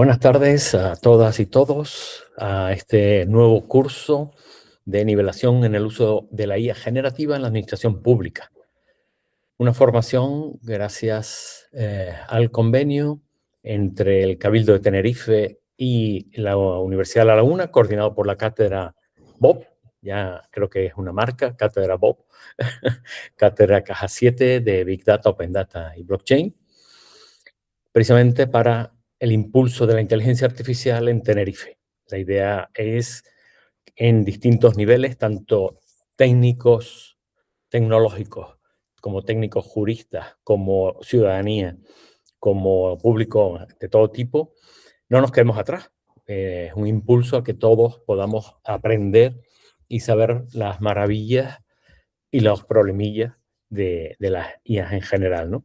Buenas tardes a todas y todos a este nuevo curso de nivelación en el uso de la IA generativa en la administración pública. Una formación gracias al convenio entre el Cabildo de Tenerife y la Universidad de La Laguna, coordinado por la cátedra Bob, ya creo que es una marca, cátedra Bob, cátedra Caja 7 de Big Data, Open Data y Blockchain, precisamente para el impulso de la inteligencia artificial en Tenerife. La idea es en distintos niveles, tanto técnicos, tecnológicos, como técnicos juristas, como ciudadanía, como público de todo tipo, no nos quedemos atrás. Es un impulso a que todos podamos aprender y saber las maravillas y los problemillas de las IAs en general, ¿no?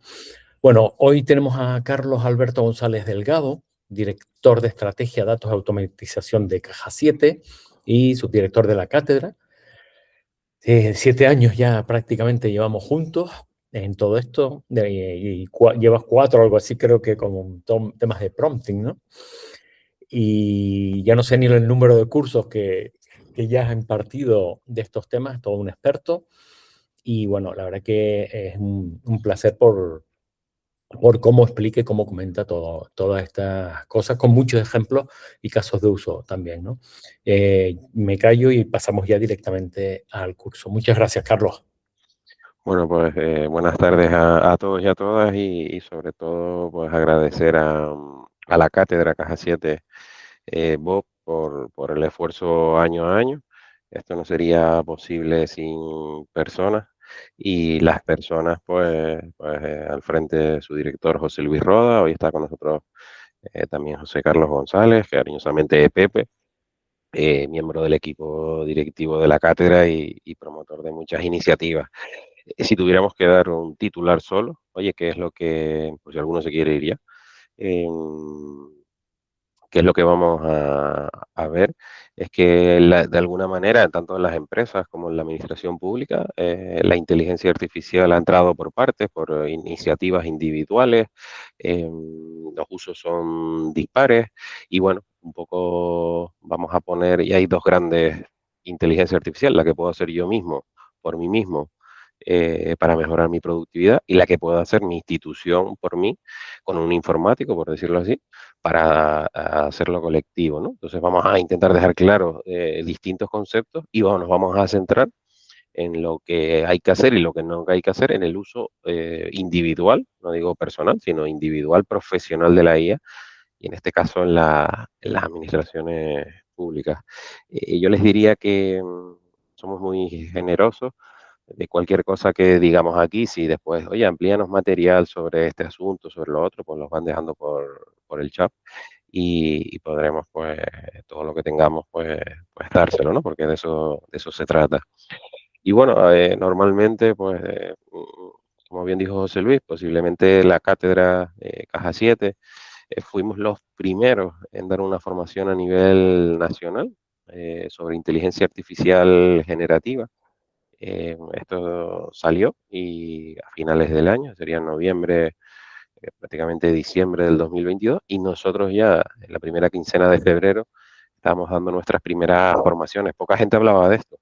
Bueno, hoy tenemos a Carlos Alberto González Delgado, director de Estrategia, Datos y Automatización de Caja 7 y subdirector de la cátedra. 7 años ya prácticamente llevamos juntos en todo esto, llevas 4 o algo así, creo que con temas de prompting, ¿no? Y ya no sé ni el número de cursos que ya has impartido de estos temas, todo un experto. Y bueno, la verdad que es un placer por cómo explica y cómo comenta todas estas cosas, con muchos ejemplos y casos de uso también, ¿no? Me callo y pasamos ya directamente al curso. Muchas gracias, Carlos. Bueno, pues buenas tardes a todos y a todas y sobre todo pues agradecer a la Cátedra Caja 7 Bob por el esfuerzo año a año. Esto no sería posible sin personas y las personas pues al frente de su director José Luis Roda, hoy está con nosotros también José Carlos González, cariñosamente Pepe, miembro del equipo directivo de la cátedra y promotor de muchas iniciativas. Si tuviéramos que dar un titular solo, oye, ¿qué es lo que, por si alguno se quiere ir ya, em, qué es lo que vamos a ver? Es que de alguna manera, tanto en las empresas como en la administración pública, la inteligencia artificial ha entrado por partes, por iniciativas individuales, los usos son dispares y bueno, un poco vamos a poner, y hay dos grandes inteligencias artificiales, la que puedo hacer yo mismo, por mí mismo, para mejorar mi productividad y la que puedo hacer mi institución por mí, con un informático, por decirlo así, para hacerlo colectivo, ¿no? Entonces vamos a intentar dejar claros distintos conceptos y nos vamos a centrar en lo que hay que hacer y lo que no hay que hacer en el uso individual, no digo personal, sino individual, profesional de la IA, y en este caso en las administraciones públicas. Yo les diría que somos muy generosos de cualquier cosa que digamos aquí, si después, oye, amplíanos material sobre este asunto, sobre lo otro, pues los van dejando por el chat y podremos, pues, todo lo que tengamos, pues dárselo, ¿no? Porque de eso se trata. Y bueno, normalmente, pues, como bien dijo José Luis, posiblemente la cátedra Caja 7, fuimos los primeros en dar una formación a nivel nacional sobre inteligencia artificial generativa. Esto salió y a finales del año, sería en noviembre, prácticamente diciembre del 2022, y nosotros ya en la primera quincena de febrero estábamos dando nuestras primeras formaciones. Poca gente hablaba de esto,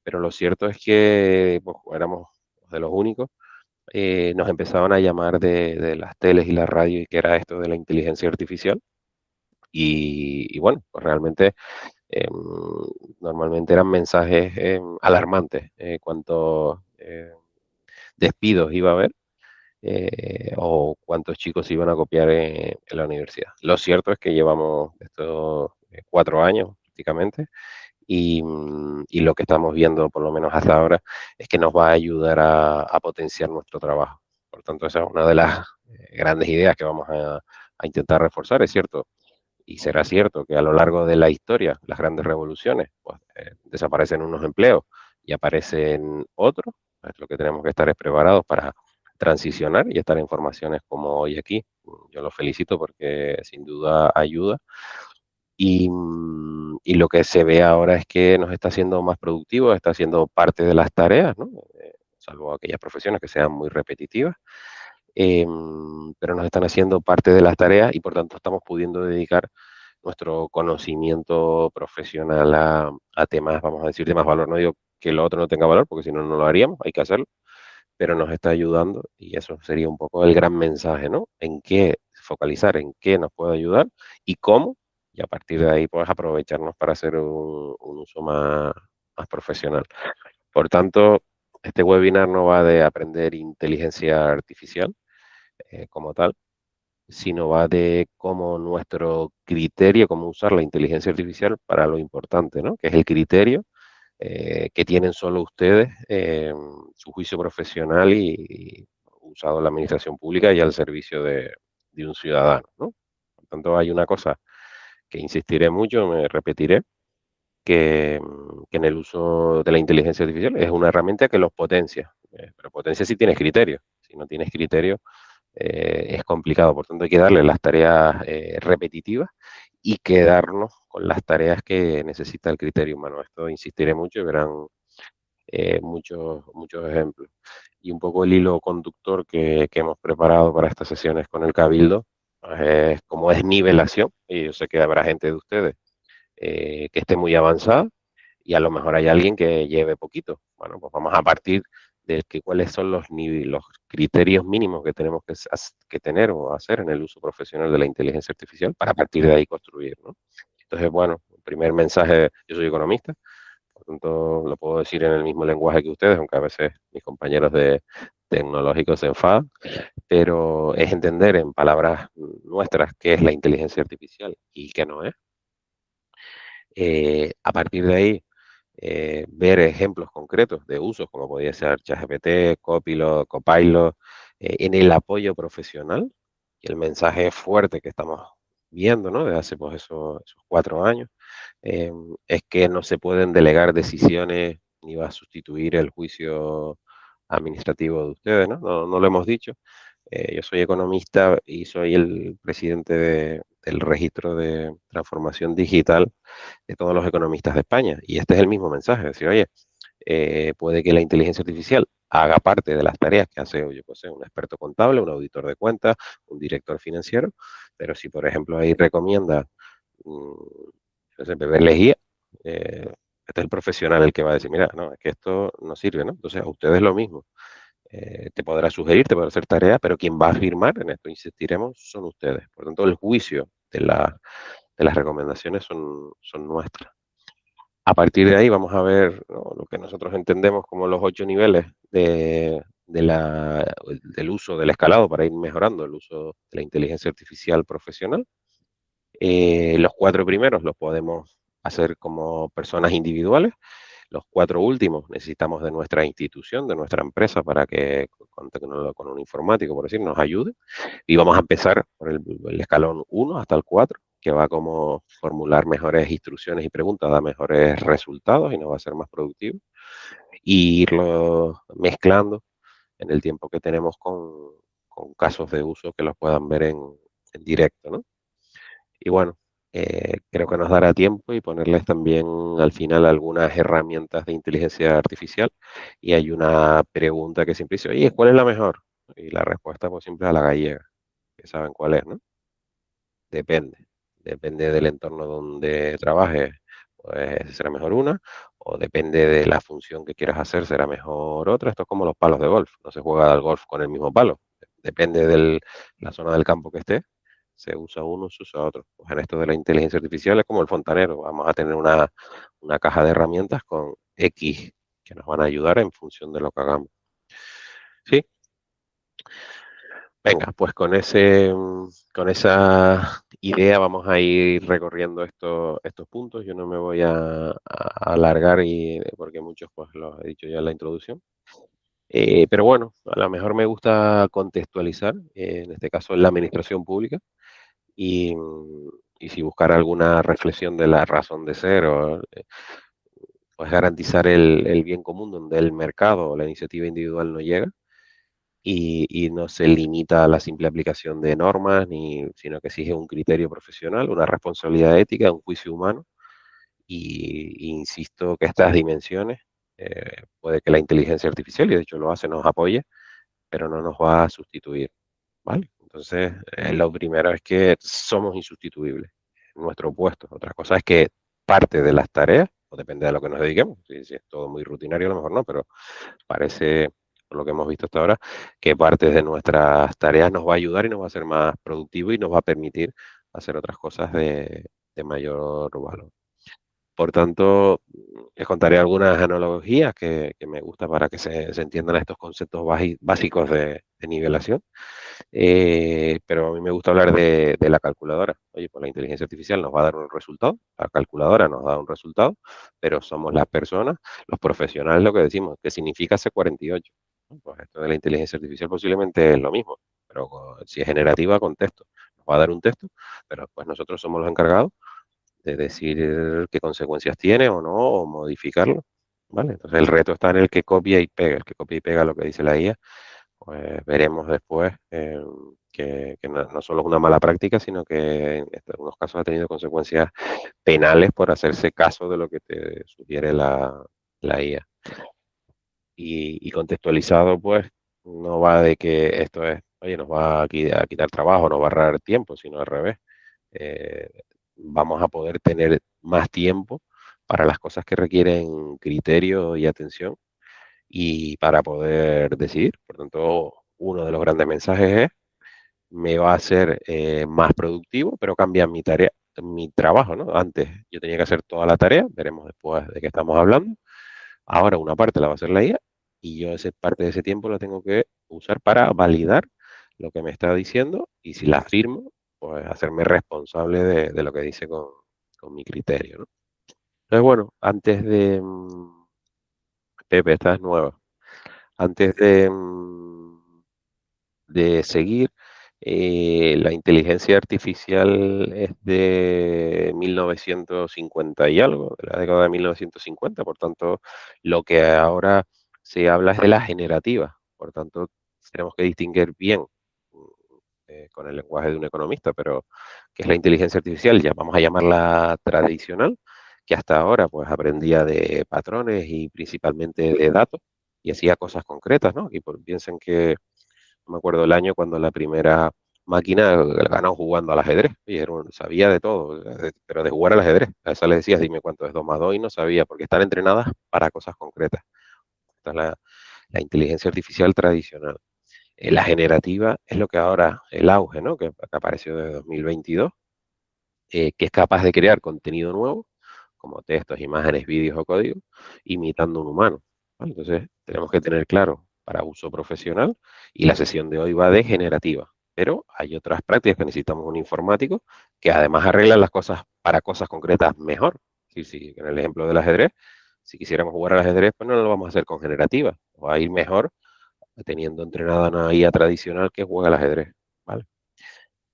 pero lo cierto es que pues, éramos de los únicos. Nos empezaban a llamar de las teles y la radio y que era esto de la inteligencia artificial. Y bueno, pues realmente em, normalmente eran mensajes alarmantes cuanto despidos iba a haber o cuántos chicos se iban a copiar en la universidad. Lo cierto es que llevamos estos 4 años prácticamente y lo que estamos viendo, por lo menos hasta ahora, es que nos va a ayudar a potenciar nuestro trabajo. Por tanto, esa es una de las grandes ideas que vamos a intentar reforzar. Es cierto, y será cierto que a lo largo de la historia, las grandes revoluciones, pues, desaparecen unos empleos y aparecen otros. Pues, lo que tenemos que estar es preparados para transicionar y estar en formaciones como hoy aquí. Yo los felicito porque sin duda ayuda. Y lo que se ve ahora es que nos está haciendo más productivos, está haciendo parte de las tareas, ¿no? Salvo aquellas profesiones que sean muy repetitivas. pero nos están haciendo parte de las tareas y por tanto estamos pudiendo dedicar nuestro conocimiento profesional a temas, vamos a decir, de más valor. No digo que lo otro no tenga valor, porque si no, no lo haríamos, hay que hacerlo, pero nos está ayudando y eso sería un poco el gran mensaje, ¿no? En qué focalizar, en qué nos puede ayudar y cómo, y a partir de ahí, pues aprovecharnos para hacer un uso más profesional. Por tanto, este webinar no va de aprender inteligencia artificial como tal, sino va de cómo nuestro criterio, cómo usar la inteligencia artificial para lo importante, ¿no? Que es el criterio que tienen solo ustedes, su juicio profesional y usado en la administración pública y al servicio de un ciudadano, ¿no? Por tanto, hay una cosa que insistiré mucho, me repetiré, que en el uso de la inteligencia artificial es una herramienta que los potencia, pero potencia si tienes criterio. Si no tienes criterio, es complicado. Por tanto, hay que darle las tareas repetitivas y quedarnos con las tareas que necesita el criterio humano. Esto insistiré mucho y verán muchos ejemplos. Y un poco el hilo conductor que hemos preparado para estas sesiones con el Cabildo, pues, es como es nivelación, y yo sé que habrá gente de ustedes que esté muy avanzada y a lo mejor hay alguien que lleve poquito. Bueno, pues vamos a partir de que cuáles son los criterios mínimos que tenemos que tener o hacer en el uso profesional de la inteligencia artificial para a partir de ahí construir, ¿no? Entonces, bueno, el primer mensaje, yo soy economista, por tanto lo puedo decir en el mismo lenguaje que ustedes, aunque a veces mis compañeros de tecnológicos se enfadan, pero es entender en palabras nuestras qué es la inteligencia artificial y qué no es. A partir de ahí, ver ejemplos concretos de usos, como podría ser ChatGPT, Copilot, en el apoyo profesional. Y el mensaje fuerte que estamos viendo, ¿no? De hace pues esos 4 años, es que no se pueden delegar decisiones ni va a sustituir el juicio administrativo de ustedes, ¿no? No lo hemos dicho. Yo soy economista y soy el presidente del registro de transformación digital de todos los economistas de España. Y este es el mismo mensaje, decir, oye, puede que la inteligencia artificial haga parte de las tareas que hace, yo qué sé, un experto contable, un auditor de cuentas, un director financiero, pero si, por ejemplo, ahí recomienda, beber lejía, este es el profesional el que va a decir, mira, no, es que esto no sirve, ¿no? Entonces, a ustedes lo mismo. Te podrá sugerir, te podrá hacer tarea, pero quien va a firmar, en esto insistiremos, son ustedes. Por lo tanto, el juicio de las recomendaciones son nuestras. A partir de ahí vamos a ver, ¿no?, lo que nosotros entendemos como los 8 niveles del uso del escalado para ir mejorando el uso de la inteligencia artificial profesional. Los 4 primeros los podemos hacer como personas individuales. Los 4 últimos necesitamos de nuestra institución, de nuestra empresa, para que con un informático, por decir, nos ayude. Y vamos a empezar por el escalón 1 hasta el 4, que va como formular mejores instrucciones y preguntas, da mejores resultados y nos va a ser más productivo. Y irlo mezclando en el tiempo que tenemos con casos de uso que los puedan ver en directo, ¿no? Y bueno, creo que nos dará tiempo y ponerles también al final algunas herramientas de inteligencia artificial. Y hay una pregunta que siempre dice, oye, ¿cuál es la mejor? Y la respuesta pues siempre es a la gallega, que saben cuál es, ¿no? Depende. Depende del entorno donde trabajes, pues será mejor una, o depende de la función que quieras hacer, será mejor otra. Esto es como los palos de golf, no se juega al golf con el mismo palo. Depende de la zona del campo que esté, se usa uno, se usa otro. Pues en esto de la inteligencia artificial es como el fontanero, vamos a tener una caja de herramientas con X que nos van a ayudar en función de lo que hagamos. ¿Sí? Venga, pues con esa idea vamos a ir recorriendo estos puntos. Yo no me voy a alargar porque muchos pues los he dicho ya en la introducción. Pero bueno, a lo mejor me gusta contextualizar, en este caso en la administración pública, y si buscar alguna reflexión de la razón de ser o pues garantizar el bien común donde el mercado o la iniciativa individual no llega y no se limita a la simple aplicación de normas, sino que exige un criterio profesional, una responsabilidad ética, un juicio humano. Y insisto que estas dimensiones, puede que la inteligencia artificial, y de hecho lo hace, nos apoye, pero no nos va a sustituir. ¿vale? Entonces, lo primero es que somos insustituibles en nuestro puesto. Otra cosa es que parte de las tareas, o depende de lo que nos dediquemos, si es todo muy rutinario, a lo mejor no, pero parece, por lo que hemos visto hasta ahora, que parte de nuestras tareas nos va a ayudar y nos va a hacer más productivo y nos va a permitir hacer otras cosas de mayor valor. Por tanto, les contaré algunas analogías que me gusta para que se entiendan estos conceptos básicos de nivelación. Pero a mí me gusta hablar de la calculadora. Oye, pues la inteligencia artificial nos va a dar un resultado, la calculadora nos da un resultado, pero somos las personas, los profesionales, lo que decimos, que significa C48. ¿No? Pues esto de la inteligencia artificial posiblemente es lo mismo, pero si es generativa con texto, nos va a dar un texto, pero pues nosotros somos los encargados de decir qué consecuencias tiene o no, o modificarlo, ¿vale? Entonces el reto está en el que copia y pega, el que copia y pega lo que dice la IA, pues veremos después que no solo es una mala práctica, sino que en algunos casos ha tenido consecuencias penales por hacerse caso de lo que te sugiere la IA. Y contextualizado, pues, no va de que esto es, oye, nos va a quitar trabajo, nos va a ahorrar tiempo, sino al revés. Eh, Vamos a poder tener más tiempo para las cosas que requieren criterio y atención y para poder decidir. Por tanto, uno de los grandes mensajes es, me va a hacer más productivo, pero cambia mi tarea, mi trabajo, ¿no? Antes yo tenía que hacer toda la tarea, veremos después de qué estamos hablando. Ahora una parte la va a hacer la IA y yo esa parte de ese tiempo la tengo que usar para validar lo que me está diciendo y si la firmo, pues hacerme responsable de lo que dice con mi criterio, ¿no? Entonces, bueno, antes de... Pepe, esta es nueva. Antes de seguir, la inteligencia artificial es de 1950 y algo, de la década de 1950, por tanto, lo que ahora se habla es de la generativa, por tanto, tenemos que distinguir bien mm, con el lenguaje de un economista, pero ¿qué es la inteligencia artificial? Ya vamos a llamarla tradicional, que hasta ahora pues aprendía de patrones y principalmente de datos y hacía cosas concretas, ¿no? Y piensen que no me acuerdo el año cuando la primera máquina la ganó jugando al ajedrez. Y sabía de todo, pero de jugar al ajedrez. A esa le decías, dime cuánto es 2 más 2 y no sabía, porque están entrenadas para cosas concretas. Esta es la inteligencia artificial tradicional. La generativa es lo que ahora, el auge, ¿no? Que apareció desde 2022, que es capaz de crear contenido nuevo, como textos, imágenes, vídeos o código, imitando un humano. ¿Vale? Entonces, tenemos que tener claro para uso profesional y la sesión de hoy va de generativa. Pero hay otras prácticas que necesitamos un informático que además arreglan las cosas para cosas concretas mejor. Sí, en el ejemplo del ajedrez, si quisiéramos jugar al ajedrez, pues no lo vamos a hacer con generativa. Va a ir mejor teniendo entrenada una IA tradicional que juega al ajedrez. ¿Vale?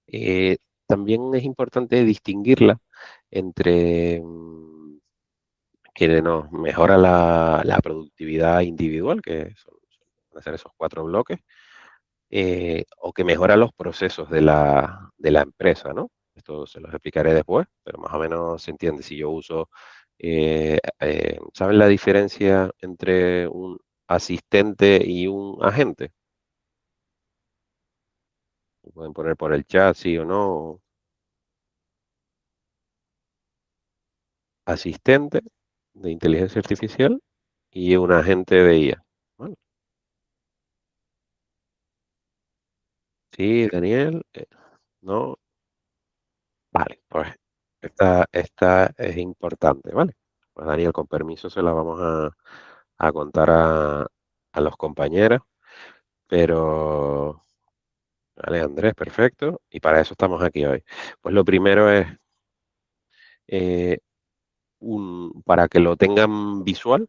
Eh, También es importante distinguirla entre que nos mejora la productividad individual, que van a ser esos 4 bloques, o que mejora los procesos de la empresa, ¿no? Esto se los explicaré después, pero más o menos se entiende. Si yo uso, ¿saben la diferencia entre un asistente y un agente? Pueden poner por el chat, sí o no. Asistente de inteligencia artificial y un agente de IA. Bueno, sí, Daniel, no, vale, pues esta es importante, ¿vale? Pues Daniel, con permiso se la vamos a contar a los compañeros, pero, vale, Andrés, perfecto, y para eso estamos aquí hoy. Pues lo primero es, eh, para que lo tengan visual,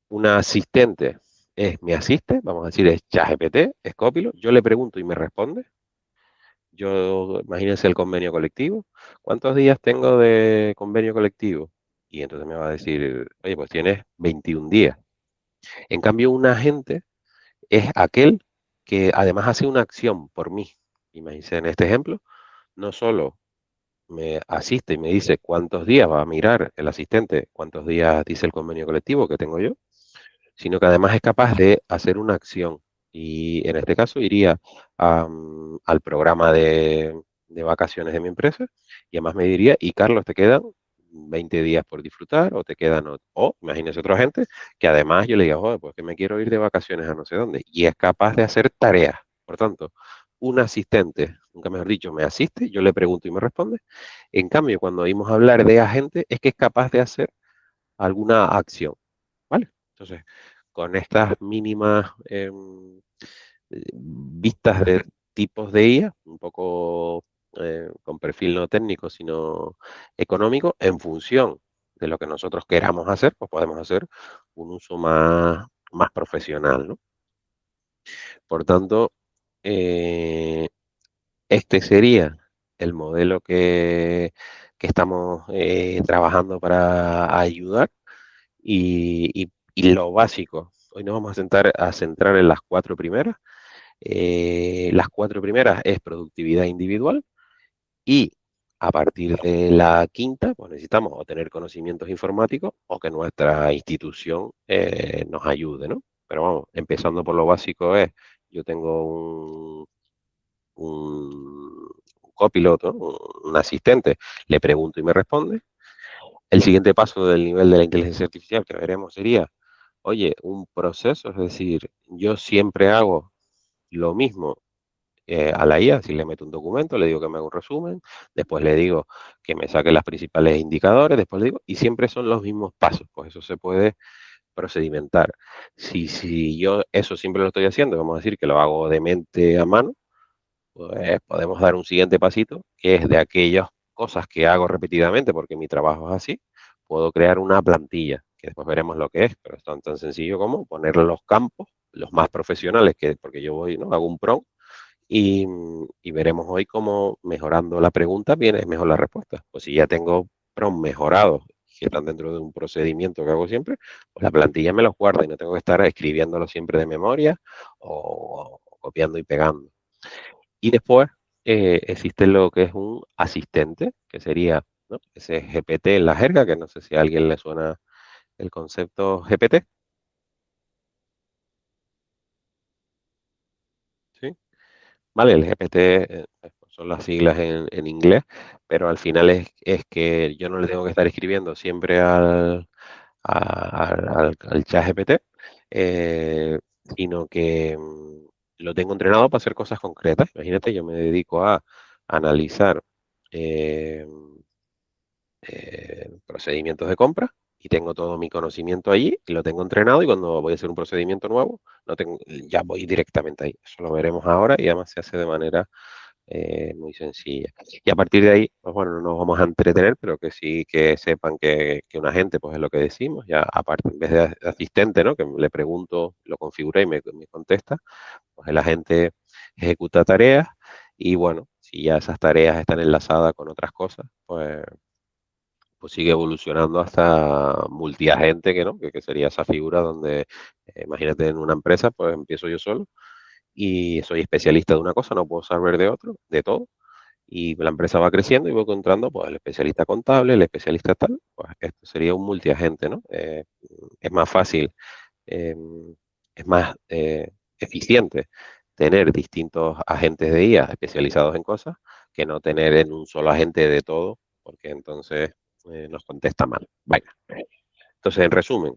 una asistente me asiste, vamos a decir, es ChatGPT, es Copilot, yo le pregunto y me responde. Yo, imagínense el convenio colectivo. ¿Cuántos días tengo de convenio colectivo? Y entonces me va a decir, oye, pues tienes 21 días. En cambio, un agente es aquel que además hace una acción por mí. Imagínense en este ejemplo, no solo me asiste y me dice cuántos días va a mirar el asistente, cuántos días dice el convenio colectivo que tengo yo, sino que además es capaz de hacer una acción. Y en este caso iría al programa de vacaciones de mi empresa y además me diría, y Carlos, te quedan 20 días por disfrutar o te quedan, o imagínese otra gente que además yo le diga, joder, pues que me quiero ir de vacaciones a no sé dónde y es capaz de hacer tareas. Por tanto, un asistente, nunca mejor dicho, me asiste, yo le pregunto y me responde. En cambio, cuando oímos hablar de agente, es que es capaz de hacer alguna acción, ¿vale? Entonces, con estas mínimas vistas de tipos de IA, un poco con perfil no técnico, sino económico, en función de lo que nosotros queramos hacer, pues podemos hacer un uso más profesional, ¿no? Por tanto, eh, este sería el modelo que estamos trabajando para ayudar y lo básico. Hoy nos vamos a centrar en las cuatro primeras. Las cuatro primeras es productividad individual y a partir de la quinta, pues necesitamos o tener conocimientos informáticos o que nuestra institución nos ayude, ¿no? Pero vamos, empezando por lo básico es, yo tengo un copiloto, un asistente, le pregunto y me responde. El siguiente paso del nivel de la inteligencia artificial que veremos sería, oye, un proceso, es decir, yo siempre hago lo mismo a la IA, si le meto un documento, le digo que me haga un resumen, después le digo que me saque los principales indicadores, después le digo, y siempre son los mismos pasos, pues eso se puede procedimentar. Si yo eso siempre lo estoy haciendo, vamos a decir que lo hago de mente a mano, pues podemos dar un siguiente pasito, que es de aquellas cosas que hago repetidamente, porque mi trabajo es así, puedo crear una plantilla, que después veremos lo que es, pero es tan sencillo como poner los campos, los más profesionales, que porque yo voy, ¿no? Hago un prompt y veremos hoy cómo mejorando la pregunta viene mejor la respuesta. Pues si ya tengo prompts mejorados que están dentro de un procedimiento que hago siempre, pues la plantilla me los guarda y no tengo que estar escribiéndolo siempre de memoria o copiando y pegando. Y después existe lo que es un asistente, que sería, ¿no? Ese GPT en la jerga, que no sé si a alguien le suena el concepto GPT, ¿sí? Vale, el GPT son las siglas en inglés, pero al final es que yo no le tengo que estar escribiendo siempre al chat GPT, eh, sino que lo tengo entrenado para hacer cosas concretas. Imagínate, yo me dedico a analizar eh, procedimientos de compra y tengo todo mi conocimiento allí y lo tengo entrenado y cuando voy a hacer un procedimiento nuevo, ya voy directamente ahí. Eso lo veremos ahora y además se hace de manera muy sencilla. Y a partir de ahí, pues bueno, no nos vamos a entretener, pero que sí que sepan que un agente, pues es lo que decimos, ya aparte, en vez de asistente, ¿no? Que le pregunto, lo configuré y me contesta, pues el agente ejecuta tareas y bueno, si ya esas tareas están enlazadas con otras cosas, pues sigue evolucionando hasta multiagente, que, ¿no? Que sería esa figura donde, imagínate en una empresa, pues empiezo yo solo y soy especialista de una cosa, no puedo saber de otro, de todo, y la empresa va creciendo y voy encontrando pues el especialista contable, el especialista tal, pues esto sería un multiagente, ¿no? Es más fácil, eh, es más eficiente tener distintos agentes de IA especializados en cosas que no tener en un solo agente de todo, porque entonces nos contesta mal. Vaya. Entonces, en resumen,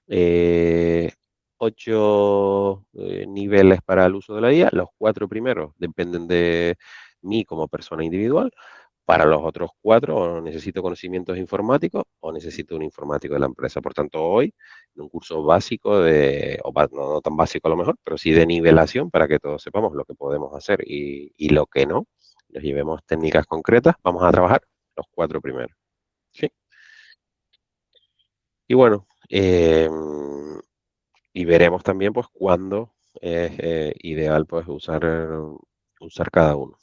eh, 8 niveles para el uso de la IA. Los 4 primeros dependen de mí como persona individual. Para los otros 4, o necesito conocimientos informáticos o necesito un informático de la empresa. Por tanto, hoy, en un curso básico no tan básico a lo mejor, pero sí de nivelación para que todos sepamos lo que podemos hacer y lo que no, nos llevemos técnicas concretas, vamos a trabajar los 4 primeros. ¿Sí? Y bueno, y veremos también pues cuándo es ideal pues usar cada uno.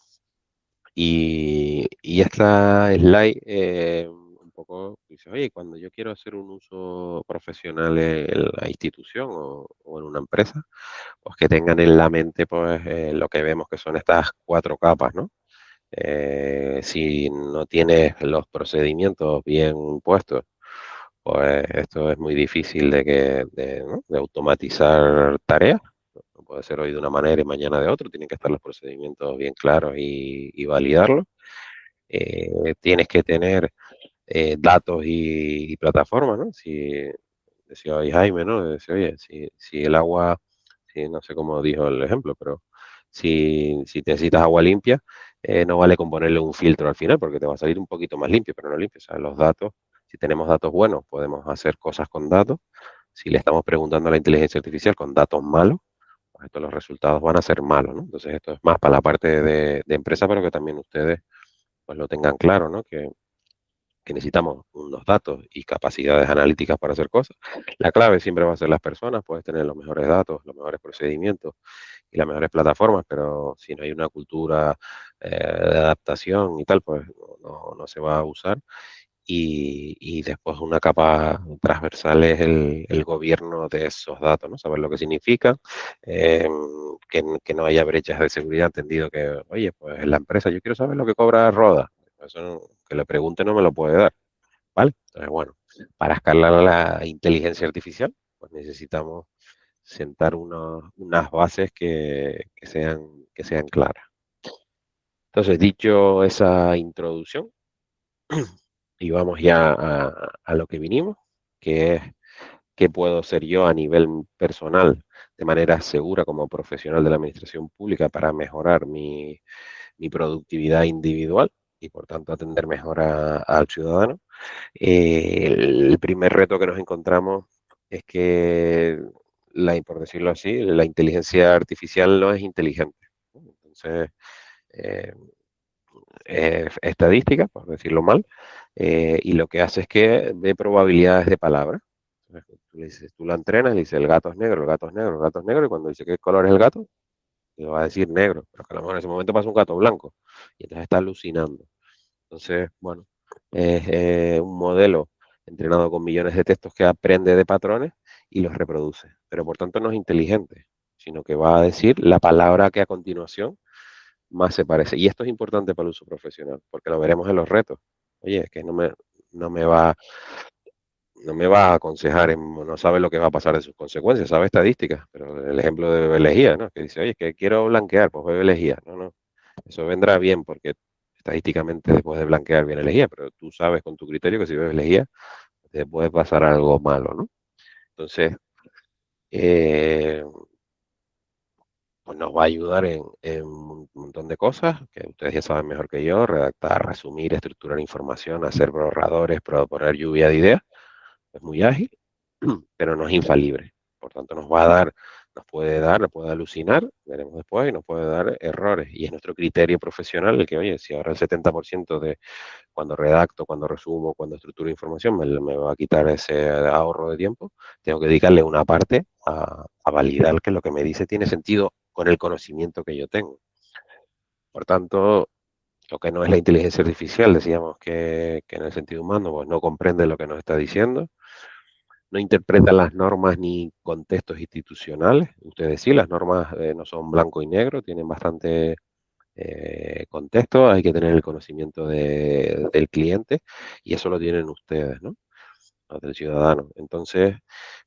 Y esta slide un poco dice, oye, cuando yo quiero hacer un uso profesional en la institución o en una empresa, pues que tengan en la mente pues lo que vemos que son estas cuatro capas, ¿no? Si no tienes los procedimientos bien puestos, pues esto es muy difícil ¿no? de automatizar tareas. puede ser hoy de una manera y mañana de otra, tienen que estar los procedimientos bien claros y validarlos. Tienes que tener datos y plataformas, ¿no? Si decía hoy Jaime, ¿no? Decía, oye, si el agua, si no sé cómo dijo el ejemplo, pero si necesitas agua limpia, no vale con ponerle un filtro al final porque te va a salir un poquito más limpio, pero no limpio. O sea, los datos, si tenemos datos buenos, podemos hacer cosas con datos. Si le estamos preguntando a la inteligencia artificial con datos malos, pues esto, los resultados van a ser malos, ¿no? Entonces esto es más para la parte de empresa, pero que también ustedes pues lo tengan claro, ¿no? Que necesitamos unos datos y capacidades analíticas para hacer cosas. La clave siempre va a ser las personas, puedes tener los mejores datos, los mejores procedimientos y las mejores plataformas, pero si no hay una cultura de adaptación y tal, pues no se va a usar. Y después una capa transversal es el gobierno de esos datos, ¿no? Saber lo que significa, eh, que no haya brechas de seguridad, entendido que, oye, pues en la empresa yo quiero saber lo que cobra Roda. Eso que le pregunte no me lo puede dar, ¿vale? Entonces, bueno, para escalar la inteligencia artificial, pues necesitamos sentar unas bases que sean claras. Entonces, dicho esa introducción, y vamos ya a lo que vinimos, que es qué puedo hacer yo a nivel personal de manera segura como profesional de la administración pública para mejorar mi productividad individual y por tanto atender mejor al ciudadano. El primer reto que nos encontramos es que, por decirlo así, la inteligencia artificial no es inteligente, ¿no? Entonces, eh, estadística, por decirlo mal, y lo que hace es que ve probabilidades de palabras. Tú la entrenas, le dices el gato es negro, el gato es negro, el gato es negro, y cuando dice qué color es el gato, le va a decir negro, pero que a lo mejor en ese momento pasa un gato blanco, y entonces está alucinando. Entonces, bueno, es un modelo entrenado con millones de textos que aprende de patrones y los reproduce, pero por tanto no es inteligente, sino que va a decir la palabra que a continuación más se parece. Y esto es importante para el uso profesional, porque lo veremos en los retos. Oye, es que no me va, no me va a aconsejar, no sabe lo que va a pasar de sus consecuencias, sabe estadísticas, pero el ejemplo de bebé lejía, ¿no? Que dice, oye, es que quiero blanquear, pues bebe lejía. No, no, eso vendrá bien porque estadísticamente después de blanquear viene lejía, pero tú sabes con tu criterio que si bebes lejía te puede pasar algo malo, ¿no? Entonces, eh, pues nos va a ayudar en un montón de cosas que ustedes ya saben mejor que yo: redactar, resumir, estructurar información, hacer borradores, proponer lluvia de ideas. Es muy ágil, pero no es infalible. Por tanto, nos puede alucinar, veremos después, y nos puede dar errores. Y es nuestro criterio profesional el que, oye, si ahora el 70% de cuando redacto, cuando resumo, cuando estructuro información me va a quitar ese ahorro de tiempo, tengo que dedicarle una parte a validar que lo que me dice tiene sentido con el conocimiento que yo tengo. Por tanto, lo que no es la inteligencia artificial, decíamos que en el sentido humano, pues no comprende lo que nos está diciendo, no interpreta las normas ni contextos institucionales. Ustedes sí, las normas no son blanco y negro, tienen bastante contexto, hay que tener el conocimiento del cliente y eso lo tienen ustedes, ¿no? Los del ciudadano. Entonces,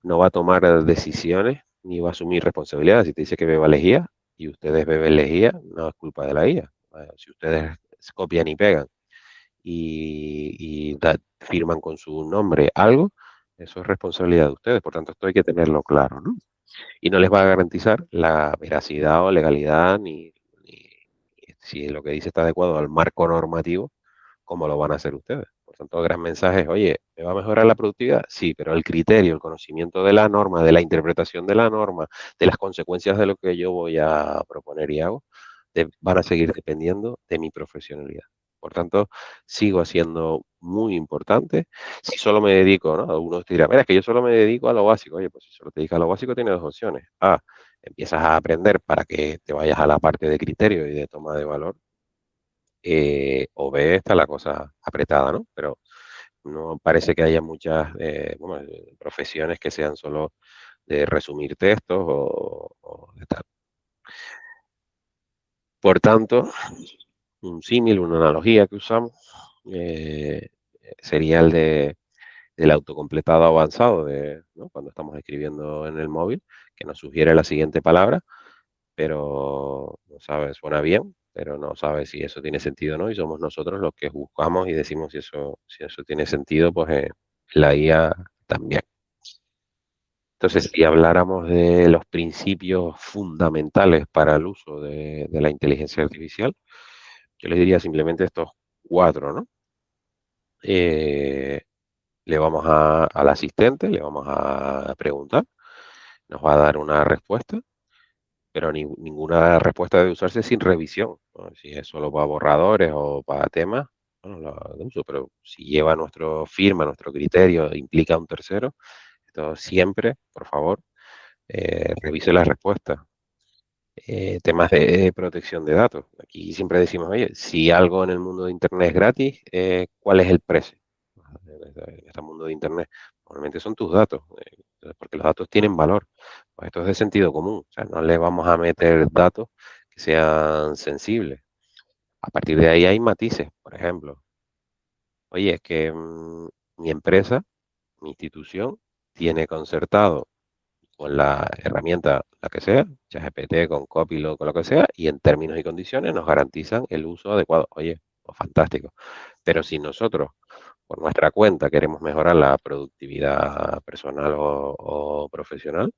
no va a tomar decisiones ni va a asumir responsabilidades. Si te dice que beba lejía y ustedes beben lejía, no es culpa de la IA. Si ustedes copian y pegan firman con su nombre algo, eso es responsabilidad de ustedes. Por tanto, esto hay que tenerlo claro, ¿no? Y no les va a garantizar la veracidad o legalidad ni si lo que dice está adecuado al marco normativo, como lo van a hacer ustedes. Por tanto, el gran mensaje es, oye, ¿me va a mejorar la productividad? Sí, pero el criterio, el conocimiento de la norma, de la interpretación de la norma, de las consecuencias de lo que yo voy a proponer y hago, van a seguir dependiendo de mi profesionalidad. Por tanto, sigo haciendo muy importante. Si solo me dedico, ¿no? Algunos dirán, mira, es que yo solo me dedico a lo básico. Oye, pues si solo te dedicas a lo básico, tienes dos opciones. A, empiezas a aprender para que te vayas a la parte de criterio y de toma de valor, o B, está la cosa apretada, ¿no? Pero no parece que haya muchas bueno, profesiones que sean solo de resumir textos o de tal. Por tanto, un símil, una analogía que usamos, eh, sería del autocompletado avanzado, ¿no? Cuando estamos escribiendo en el móvil, que nos sugiere la siguiente palabra. pero no sabe, suena bien, pero no sabe si eso tiene sentido o no, y somos nosotros los que buscamos y decimos si eso tiene sentido, pues la IA también. Entonces, si habláramos de los principios fundamentales para el uso de la inteligencia artificial, yo les diría simplemente estos cuatro, ¿no? Eh, al asistente, le vamos a preguntar, nos va a dar una respuesta, pero ninguna respuesta debe usarse sin revisión, ¿no? Si es solo para borradores o para temas, bueno, la de uso, pero si lleva nuestro firma, nuestro criterio, implica a un tercero, esto siempre, por favor, revise la respuesta. Temas de protección de datos. Aquí siempre decimos, oye, si algo en el mundo de Internet es gratis, ¿cuál es el precio? En este mundo de Internet, normalmente son tus datos, porque los datos tienen valor. Pues esto es de sentido común, o sea, no le vamos a meter datos que sean sensibles. A partir de ahí hay matices, por ejemplo, oye, es que mi empresa, mi institución, tiene concertado con la herramienta, la que sea, ChatGPT, con Copilot, con lo que sea, y en términos y condiciones nos garantizan el uso adecuado. Oye, pues fantástico. Pero si nosotros, por nuestra cuenta, queremos mejorar la productividad personal o profesional,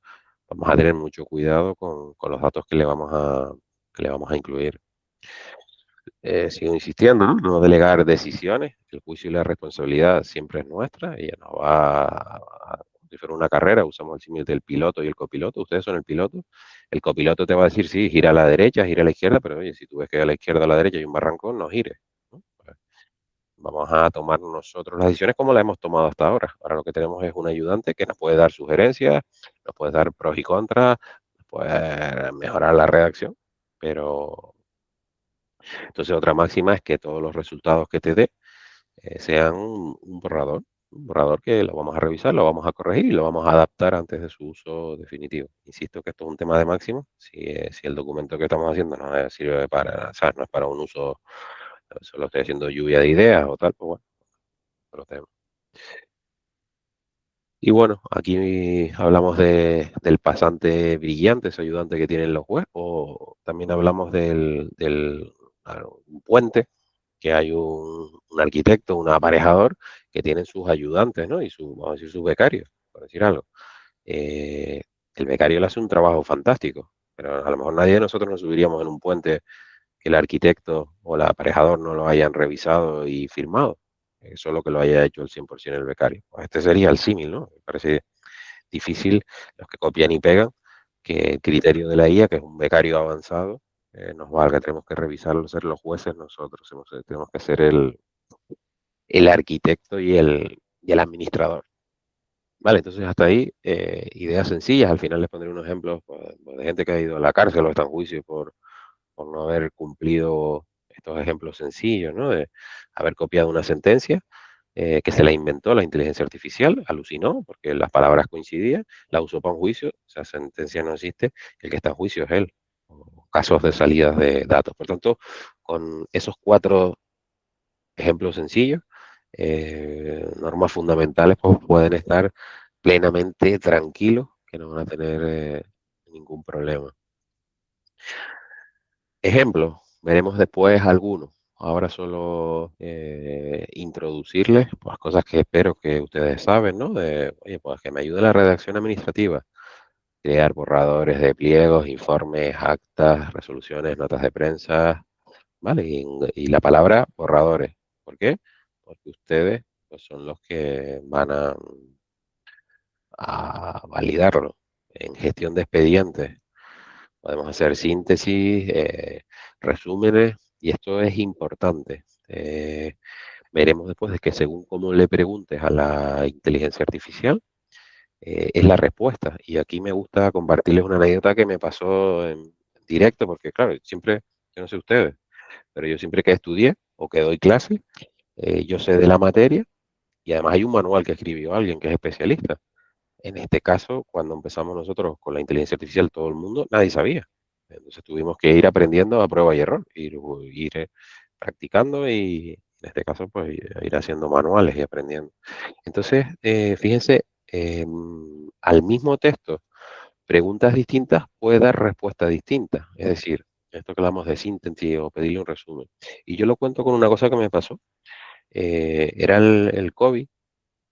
vamos a tener mucho cuidado con los datos que le vamos a incluir. Sigo insistiendo, ¿no? No delegar decisiones, el juicio y la responsabilidad siempre es nuestra, ella nos va si fuera una carrera, usamos el símil del piloto y el copiloto, ustedes son el piloto, el copiloto te va a decir, sí, gira a la derecha, gira a la izquierda, pero oye, si tú ves que a la izquierda o a la derecha hay un barrancón, no gires, ¿no? Pues, vamos a tomar nosotros las decisiones como las hemos tomado hasta ahora. Ahora lo que tenemos es un ayudante que nos puede dar sugerencias, nos puede dar pros y contras, nos puede mejorar la redacción, pero entonces otra máxima es que todos los resultados que te dé sean un borrador que lo vamos a revisar, lo vamos a corregir y lo vamos a adaptar antes de su uso definitivo. Insisto que esto es un tema de máximo. Si el documento que estamos haciendo no sirve para, o sea, no es para un uso, solo estoy haciendo lluvia de ideas o tal, pues bueno, no lo tenemos. Y bueno, aquí hablamos del pasante brillante, ese ayudante que tienen los web, o también hablamos un puente, que hay un arquitecto, un aparejador, que tienen sus ayudantes, ¿no? Y vamos a decir, sus becarios, por decir algo. Eh, el becario le hace un trabajo fantástico, pero a lo mejor nadie de nosotros nos subiríamos en un puente que el arquitecto o el aparejador no lo hayan revisado y firmado. Solo que lo haya hecho el 100% el becario. Pues este sería el símil, ¿no? Me parece difícil los que copian y pegan, que el criterio de la IA, que es un becario avanzado, nos valga. Tenemos que revisarlo, ser los jueces nosotros, tenemos que ser el arquitecto y el administrador. Vale, entonces hasta ahí, ideas sencillas. Al final les pondré unos ejemplos pues, de gente que ha ido a la cárcel o está en juicio por no haber cumplido estos ejemplos sencillos, ¿no? De haber copiado una sentencia que se la inventó la inteligencia artificial, alucinó porque las palabras coincidían, la usó para un juicio, esa sentencia no existe, el que está en juicio es él. O casos de salidas de datos. Por tanto, con esos cuatro ejemplos sencillos, normas fundamentales, pues pueden estar plenamente tranquilos, que no van a tener ningún problema. Ejemplos, veremos después algunos. Ahora solo introducirles pues, cosas que espero que ustedes saben, ¿no? Oye, pues que me ayude la redacción administrativa, crear borradores de pliegos, informes, actas, resoluciones, notas de prensa, ¿vale? Y la palabra borradores. ¿Por qué? Porque ustedes pues, son los que van a validarlo. En gestión de expedientes podemos hacer síntesis, resúmenes, y esto es importante. Veremos después de que según cómo le preguntes a la inteligencia artificial, es la respuesta. Y aquí me gusta compartirles una anécdota que me pasó en directo, porque claro, siempre, yo no sé ustedes, pero yo siempre que estudié o que doy clase, yo sé de la materia y además hay un manual que escribió alguien que es especialista. En este caso, cuando empezamos nosotros con la inteligencia artificial, todo el mundo, nadie sabía. Entonces tuvimos que ir aprendiendo a prueba y error, ir practicando y en este caso, pues ir haciendo manuales y aprendiendo. Entonces, fíjense, al mismo texto preguntas distintas puede dar respuestas distintas. Es decir, esto que hablamos de síntesis o pedirle un resumen. Y yo lo cuento con una cosa que me pasó. Era el COVID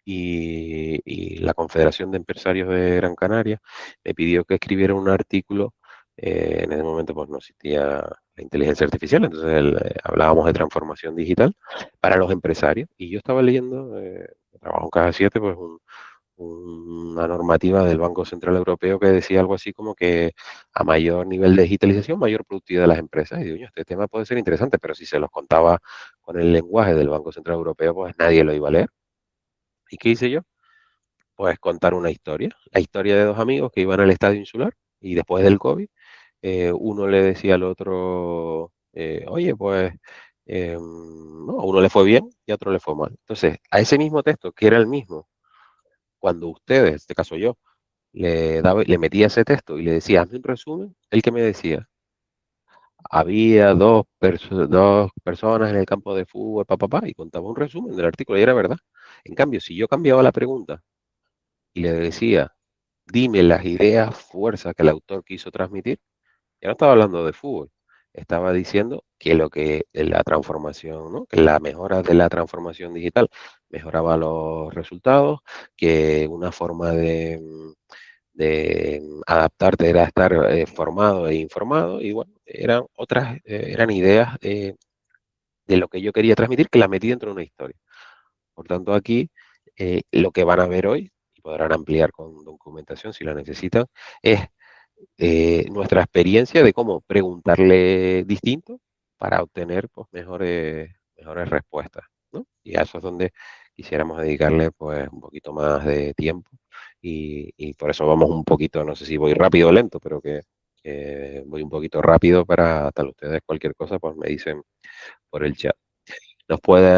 y la Confederación de Empresarios de Gran Canaria me pidió que escribiera un artículo. En ese momento pues no existía la inteligencia artificial, entonces hablábamos de transformación digital para los empresarios. Y yo estaba leyendo, trabajo en Caja 7, pues una normativa del Banco Central Europeo que decía algo así como que a mayor nivel de digitalización, mayor productividad de las empresas. Y digo, "Oye, este tema puede ser interesante, pero si se los contaba con el lenguaje del Banco Central Europeo, pues nadie lo iba a leer. ¿Y qué hice yo? Pues contar una historia, la historia de dos amigos que iban al estadio insular y después del COVID, uno le decía al otro, oye, pues no, a uno le fue bien y a otro le fue mal. Entonces, a ese mismo texto, que era el mismo, cuando ustedes, en este caso yo, le metía ese texto y le decía, hazme un resumen, el que me decía, había dos personas en el campo de fútbol, y contaba un resumen del artículo y era verdad. En cambio, si yo cambiaba la pregunta y le decía, dime las ideas, fuerzas que el autor quiso transmitir, ya no estaba hablando de fútbol, estaba diciendo que lo que la transformación, ¿no? Que la mejora de la transformación digital mejoraba los resultados, que una forma de adaptarte era estar formado e informado, y bueno, eran ideas de lo que yo quería transmitir que las metí dentro de una historia. Por tanto, aquí lo que van a ver hoy, y podrán ampliar con documentación si la necesitan, es nuestra experiencia de cómo preguntarle distinto para obtener pues, mejores respuestas, ¿no? Y a eso es donde quisiéramos dedicarle pues un poquito más de tiempo y por eso vamos un poquito, no sé si voy rápido o lento, pero que voy un poquito rápido para tal ustedes cualquier cosa pues me dicen por el chat. Nos puede,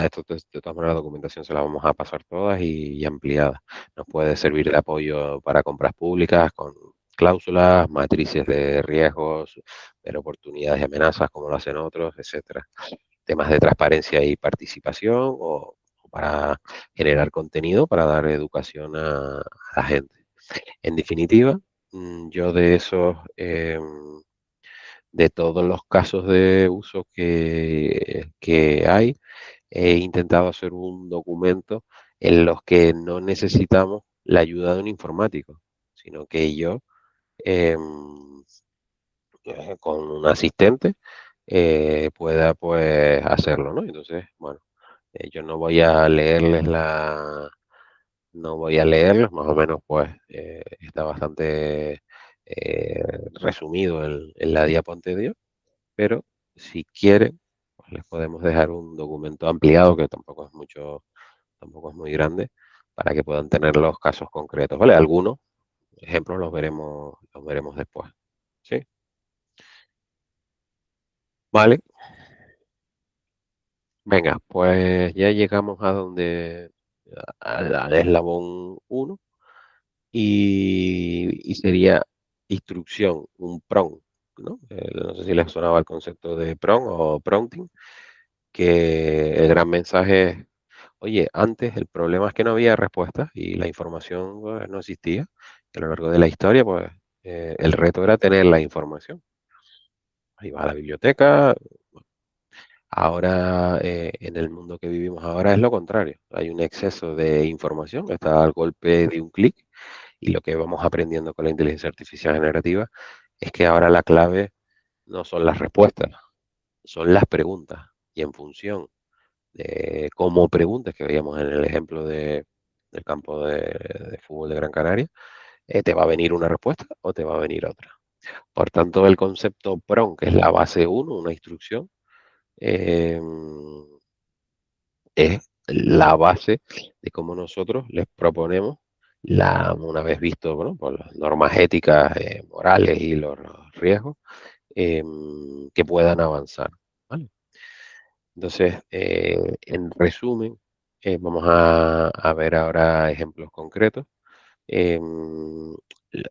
esto de todas maneras la documentación se la vamos a pasar todas y ampliada. Nos puede servir de apoyo para compras públicas con cláusulas, matrices de riesgos, ver oportunidades y amenazas como lo hacen otros, etcétera. Temas de transparencia y participación o para generar contenido para dar educación a la gente. En definitiva, yo de esos de todos los casos de uso que hay, he intentado hacer un documento en los que no necesitamos la ayuda de un informático, sino que yo, em, con un asistente, pueda pues hacerlo, ¿no? Entonces, bueno, yo no voy a leerlos, más o menos pues está bastante eh, resumido en la diapo anterior, pero si quieren, pues les podemos dejar un documento ampliado que tampoco es muy grande, para que puedan tener los casos concretos, ¿vale? Algunos ejemplos los veremos después. ¿Sí? Vale, venga, pues ya llegamos a al eslabón uno y sería instrucción, un prompt, ¿no? No sé si les sonaba el concepto de prompt o prompting, que el gran mensaje es, oye, antes el problema es que no había respuestas y la información pues, no existía. A lo largo de la historia, pues el reto era tener la información. Ahí va a la biblioteca. Ahora, en el mundo que vivimos ahora es lo contrario. Hay un exceso de información, está al golpe de un clic y lo que vamos aprendiendo con la inteligencia artificial generativa es que ahora la clave no son las respuestas, son las preguntas. Y en función como preguntas que veíamos en el ejemplo del campo de fútbol de Gran Canaria, te va a venir una respuesta o te va a venir otra. Por tanto, el concepto PRON, que es la base uno, una instrucción, eh, es la base de cómo nosotros les proponemos, una vez visto bueno, por las normas éticas, morales y los riesgos, que puedan avanzar. ¿Vale? Entonces, en resumen, vamos a ver ahora ejemplos concretos. Em,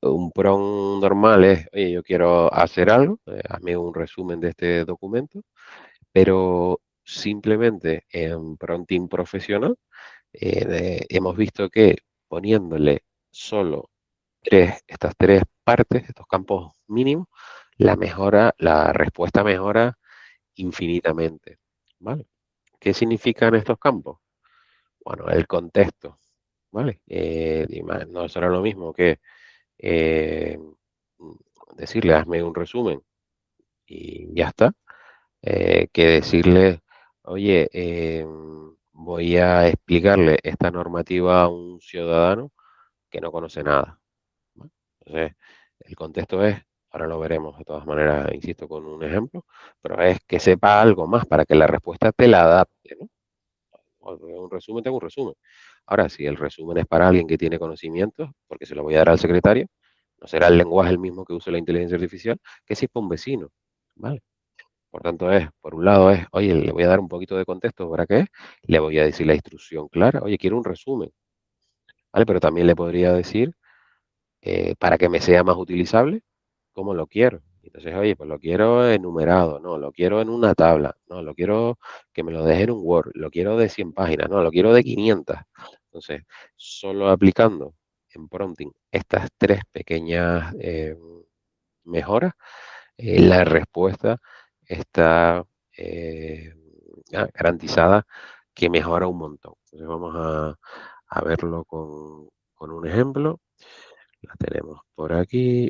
un prompt normal es, oye, yo quiero hacer algo, hazme un resumen de este documento, pero simplemente en prompting profesional hemos visto que poniéndole solo estas tres partes, estos campos mínimos, la respuesta mejora infinitamente, ¿vale? ¿Qué significan estos campos? Bueno, el contexto, ¿vale? No será lo mismo que eh, decirle, hazme un resumen y ya está, que decirle, oye, voy a explicarle esta normativa a un ciudadano que no conoce nada, ¿no? Entonces, el contexto es, ahora lo veremos de todas maneras, insisto, con un ejemplo, pero es que sepa algo más para que la respuesta te la adapte, ¿no? Un resumen, tengo un resumen. Ahora, si el resumen es para alguien que tiene conocimientos, porque se lo voy a dar al secretario, no será el lenguaje el mismo que use la inteligencia artificial que si es para un vecino, ¿vale? Por tanto, por un lado oye, le voy a dar un poquito de contexto para qué, le voy a decir la instrucción clara, oye, quiero un resumen, ¿vale? Pero también le podría decir, para que me sea más utilizable, cómo lo quiero. Entonces, oye, pues lo quiero enumerado, no, lo quiero en una tabla, no, lo quiero que me lo deje en un Word, lo quiero de 100 páginas, no, lo quiero de 500. Entonces, solo aplicando en prompting estas tres pequeñas mejoras, la respuesta está garantizada que mejora un montón. Entonces, vamos a verlo con un ejemplo. La tenemos por aquí.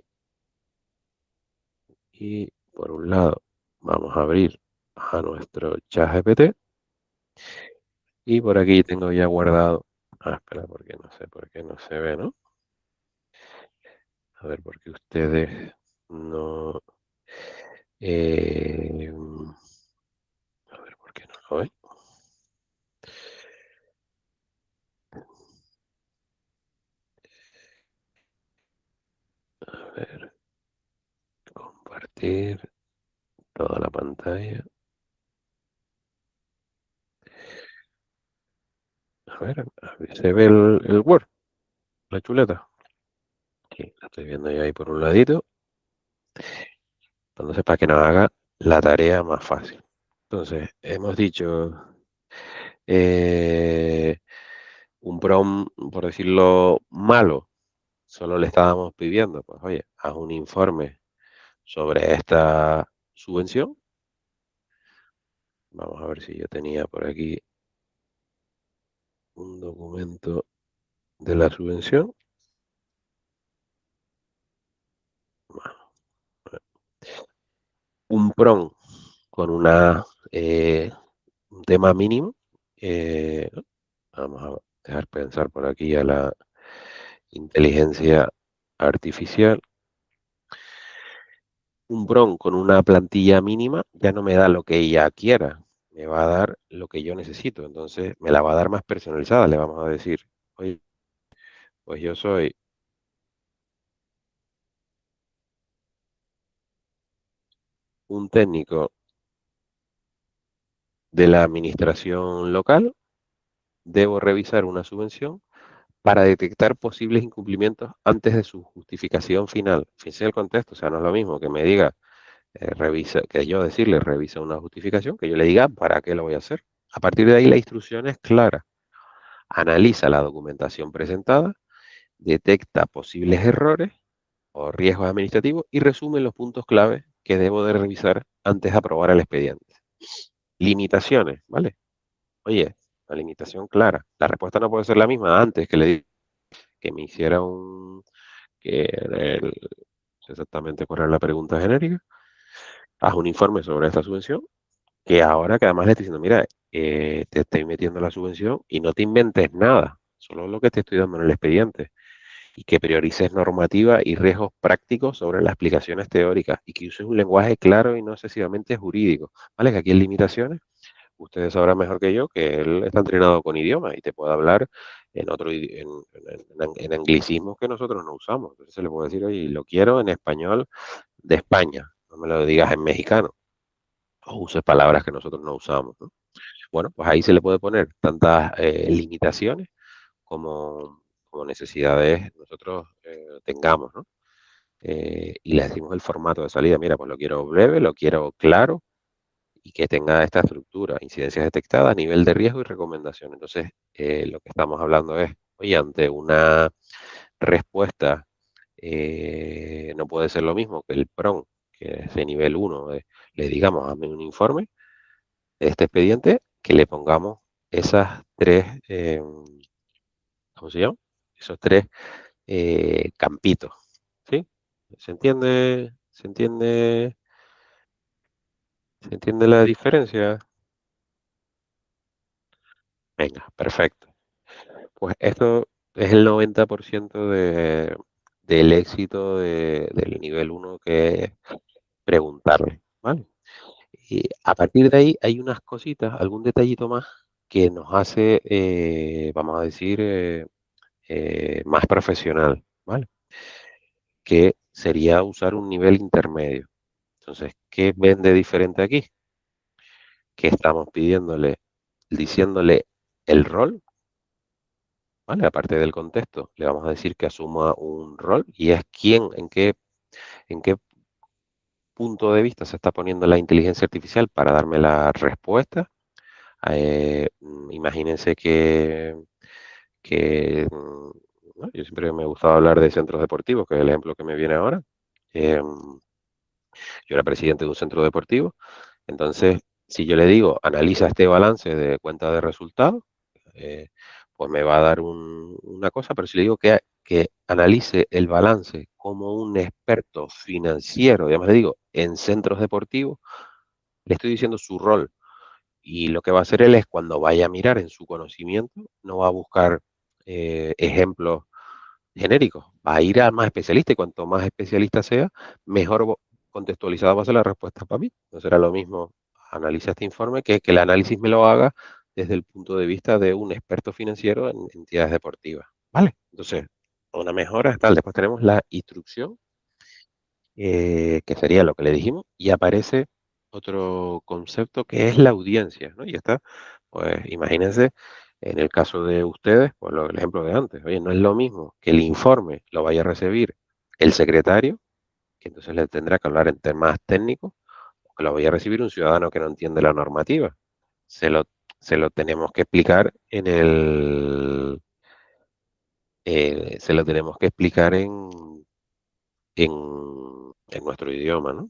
Y por un lado, vamos a abrir a nuestro chat GPT y por aquí tengo ya guardado. Espera, porque no sé por qué no se ve, ¿no? A ver, porque ustedes no. eh, a ver, ¿por qué no lo ven? A ver, compartir toda la pantalla. A ver, ¿se ve el Word, la chuleta? Sí, la estoy viendo ya ahí por un ladito. Entonces, para que nos haga la tarea más fácil. Entonces, hemos dicho eh, un prompt, por decirlo malo, solo le estábamos pidiendo, pues oye, haz un informe sobre esta subvención. Vamos a ver si yo tenía por aquí un documento de la subvención. Bueno, un prompt con un tema mínimo. ¿No? Vamos a dejar pensar por aquí a la inteligencia artificial. Un Bron con una plantilla mínima ya no me da lo que ella quiera, me va a dar lo que yo necesito. Entonces me la va a dar más personalizada. Le vamos a decir, oye, pues yo soy un técnico de la administración local, debo revisar una subvención para detectar posibles incumplimientos antes de su justificación final. Fíjense el contexto, o sea, no es lo mismo que me diga, revisa, que yo decirle revisa una justificación, que yo le diga para qué lo voy a hacer. A partir de ahí la instrucción es clara. Analiza la documentación presentada, detecta posibles errores o riesgos administrativos y resume los puntos clave que debo de revisar antes de aprobar el expediente. Limitaciones, ¿vale? Oye, la limitación clara. La respuesta no puede ser la misma antes que le di que me hiciera no sé exactamente cuál era la pregunta genérica. Haz un informe sobre esta subvención, que ahora que además le estoy diciendo, mira, te estoy metiendo la subvención y no te inventes nada, solo lo que te estoy dando en el expediente. Y que priorices normativa y riesgos prácticos sobre las explicaciones teóricas y que uses un lenguaje claro y no excesivamente jurídico. ¿Vale? Que aquí en limitaciones, ustedes sabrán mejor que yo que él está entrenado con idiomas y te puede hablar en en anglicismos que nosotros no usamos. Entonces se le puede decir, oye, lo quiero en español de España, no me lo digas en mexicano o uses palabras que nosotros no usamos, ¿no? Bueno, pues ahí se le puede poner tantas limitaciones como necesidades nosotros tengamos, ¿no? Y le decimos el formato de salida, mira, pues lo quiero breve, lo quiero claro y que tenga esta estructura, incidencias detectadas, nivel de riesgo y recomendación. Entonces, lo que estamos hablando es, oye, ante una respuesta no puede ser lo mismo que el PRON, que es de nivel 1, le digamos, hazme un informe de este expediente, que le pongamos esas tres, ¿cómo se llama? Esos tres campitos, ¿sí? ¿Se entiende? ¿Se entiende? ¿Se entiende la diferencia? Venga, perfecto. Pues esto es el 90% del éxito del nivel 1, que es preguntarle, ¿vale? Y a partir de ahí hay unas cositas, algún detallito más que nos hace, vamos a decir, más profesional, ¿vale? Que sería usar un nivel intermedio. Entonces, ¿qué ven de diferente aquí? Que estamos diciéndole el rol, ¿vale? Aparte del contexto, le vamos a decir que asuma un rol y es quién, en qué punto de vista se está poniendo la inteligencia artificial para darme la respuesta. Imagínense ¿no? Yo siempre me gustaba hablar de centros deportivos, que es el ejemplo que me viene ahora. Em, yo era presidente de un centro deportivo. Entonces, si yo le digo, analiza este balance de cuenta de resultados, eh, pues me va a dar una cosa, pero si le digo que analice el balance como un experto financiero, además le digo, en centros deportivos, le estoy diciendo su rol. Y lo que va a hacer él es, cuando vaya a mirar en su conocimiento, no va a buscar ejemplos genéricos, va a ir al más especialista, y cuanto más especialista sea, mejor contextualizada va a ser la respuesta para mí. No será lo mismo analiza este informe que el análisis me lo haga desde el punto de vista de un experto financiero en entidades deportivas. ¿Vale? Entonces, una mejora tal. Después tenemos la instrucción, que sería lo que le dijimos, y aparece otro concepto que es la audiencia, ¿no? Y está, pues imagínense, en el caso de ustedes, pues el ejemplo de antes, oye, no es lo mismo que el informe lo vaya a recibir el secretario, que entonces le tendrá que hablar en temas técnicos, o que lo vaya a recibir un ciudadano que no entiende la normativa. Se lo, se lo tenemos que explicar se lo tenemos que explicar en, en nuestro idioma, ¿no?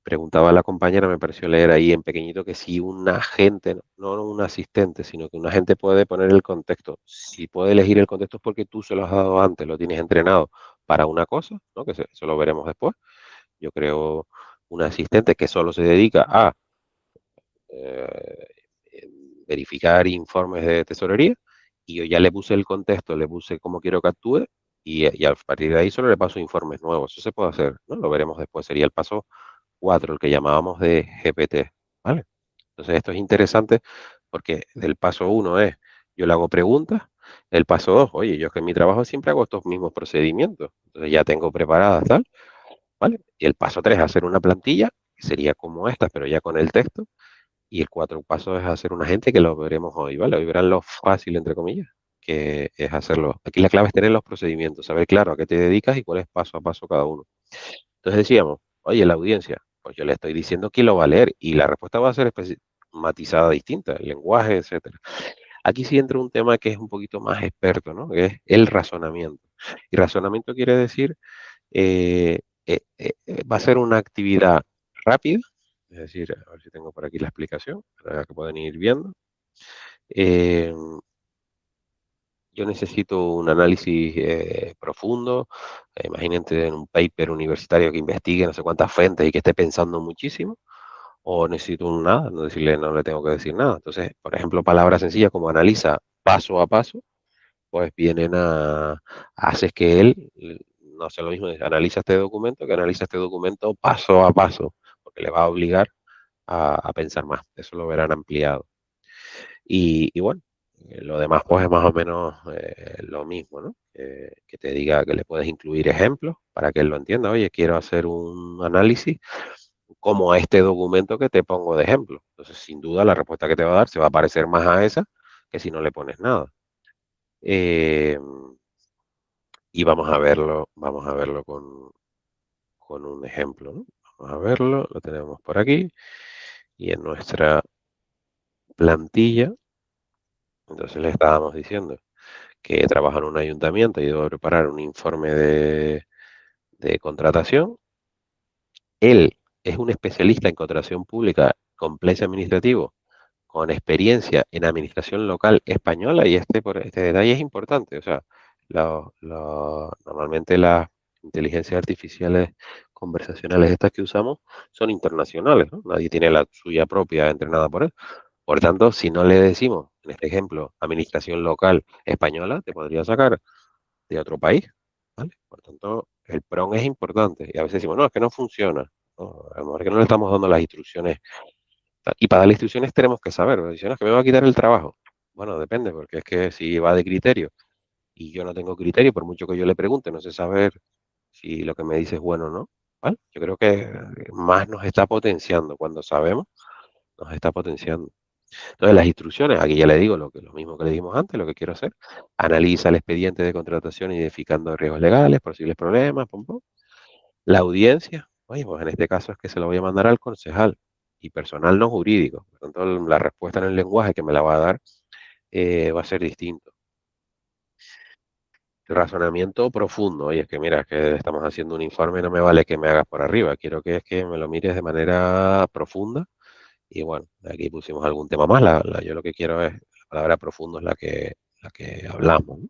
Preguntaba a la compañera, me pareció leer ahí en pequeñito, que si un agente, no un asistente, sino que un agente puede poner el contexto. Si puede elegir el contexto es porque tú se lo has dado antes, lo tienes entrenado para una cosa, ¿no? Que eso lo veremos después. Yo creo un asistente que solo se dedica a eh, verificar informes de tesorería, y yo ya le puse el contexto, le puse cómo quiero que actúe, y a partir de ahí solo le paso informes nuevos. Eso se puede hacer, ¿no? Lo veremos después. Sería el paso 4, el que llamábamos de GPT, ¿vale? Entonces esto es interesante porque del paso 1 es, yo le hago preguntas, el paso 2, oye, yo que en mi trabajo siempre hago estos mismos procedimientos, entonces ya tengo preparadas tal, ¿vale? Y el paso 3 es hacer una plantilla, que sería como esta, pero ya con el texto, y el 4 paso es hacer un agente, que lo veremos hoy, ¿vale? Hoy verán lo fácil, entre comillas, que es hacerlo. Aquí la clave es tener los procedimientos, saber claro a qué te dedicas y cuál es paso a paso cada uno. Entonces decíamos, oye, la audiencia, pues yo le estoy diciendo quién lo va a leer, y la respuesta va a ser matizada, distinta, el lenguaje, etcétera. Aquí sí entra un tema que es un poquito más experto, ¿no? Que es el razonamiento. Y razonamiento quiere decir, va a ser una actividad rápida, es decir, a ver si tengo por aquí la explicación, para que puedan ir viendo. Eh, yo necesito un análisis profundo. Imagínate en un paper universitario que investigue no sé cuántas fuentes y que esté pensando muchísimo, o necesito un nada, no decirle, no le tengo que decir nada. Entonces, por ejemplo, palabras sencillas como analiza paso a paso, pues haces que él no sea lo mismo, analiza este documento, que analiza este documento paso a paso, porque le va a obligar a pensar más. Eso lo verán ampliado. Y bueno, lo demás pues es más o menos lo mismo, ¿no? Que te diga que le puedes incluir ejemplos para que él lo entienda. Oye, quiero hacer un análisis como a este documento que te pongo de ejemplo. Entonces, sin duda, la respuesta que te va a dar se va a parecer más a esa que si no le pones nada. Eh, y vamos a verlo con un ejemplo, ¿no? Vamos a verlo, lo tenemos por aquí, y en nuestra plantilla, entonces le estábamos diciendo que trabaja en un ayuntamiento y debo preparar un informe de contratación. Él es un especialista en contratación pública compliance administrativo con experiencia en administración local española y este detalle es importante. O sea, normalmente las inteligencias artificiales conversacionales estas que usamos son internacionales, ¿no? Nadie tiene la suya propia entrenada por él. Por tanto, si no le decimos, en este ejemplo, administración local española, te podría sacar de otro país, ¿vale? Por tanto, el PRON es importante. Y a veces decimos, no, es que no funciona. No, a lo mejor es que no le estamos dando las instrucciones. Y para dar las instrucciones tenemos que saber. ¿No? Dicen, no, es que me va a quitar el trabajo. Bueno, depende, porque es que si va de criterio y yo no tengo criterio, por mucho que yo le pregunte, no sé saber si lo que me dice es bueno o no. ¿Vale? Yo creo que más nos está potenciando. Cuando sabemos, nos está potenciando. Entonces, las instrucciones, aquí ya le digo lo mismo que le dimos antes, lo que quiero hacer. Analiza el expediente de contratación identificando riesgos legales, posibles problemas, pum, pum. La audiencia, oye, pues en este caso es que se lo voy a mandar al concejal y personal no jurídico. Por tanto, la respuesta en el lenguaje que me la va a dar va a ser distinto. El razonamiento profundo, oye, es que mira, es que estamos haciendo un informe, no me vale que me hagas por arriba, quiero que es que me lo mires de manera profunda. Y bueno, aquí pusimos algún tema más. Yo lo que quiero es, la palabra profundo es la que hablamos, ¿no?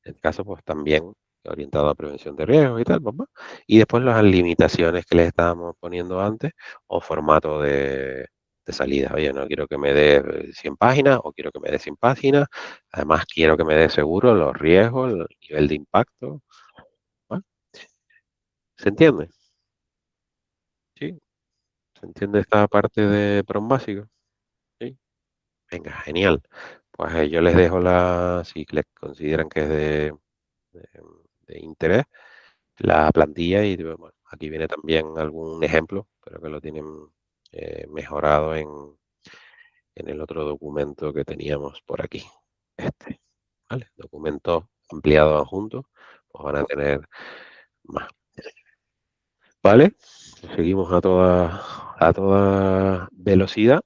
En este caso, pues también orientado a prevención de riesgos y tal, papá. Y después las limitaciones que le estábamos poniendo antes o formato de salida. Oye, no quiero que me dé 100 páginas o quiero que me dé 100 páginas. Además, quiero que me dé seguro los riesgos, el nivel de impacto. ¿Vale? ¿Se entiende? Sí. ¿Se entiende esta parte de PROM básico? Sí. Venga, genial. Pues yo les dejo si les consideran que es de- de interés, la plantilla y bueno, aquí viene también algún ejemplo, pero que lo tienen mejorado en el otro documento que teníamos por aquí. Este, ¿vale? Documento ampliado adjunto, pues van a tener más. ¿Vale? Seguimos a toda velocidad.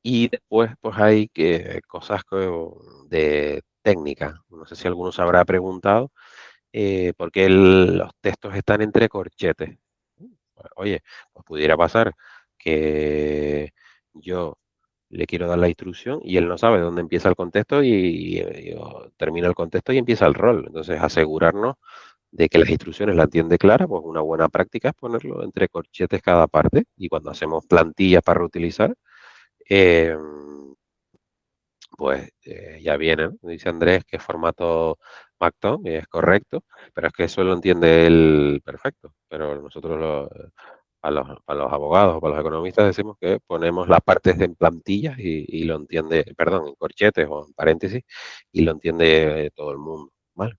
Y después, pues hay cosas de técnica. No sé si alguno se habrá preguntado por qué los textos están entre corchetes. Oye, pues pudiera pasar que yo le quiero dar la instrucción y él no sabe dónde empieza el contexto y termina el contexto y empieza el rol. Entonces, asegurarnos de que las instrucciones la entiende clara, pues una buena práctica es ponerlo entre corchetes cada parte y cuando hacemos plantillas para reutilizar, eh, pues ya viene, ¿no? Dice Andrés que es formato Macton y es correcto, pero es que eso lo entiende él perfecto. Pero nosotros a los abogados o para los economistas decimos que ponemos las partes en plantillas y lo entiende, perdón, en corchetes o en paréntesis y lo entiende todo el mundo, ¿vale?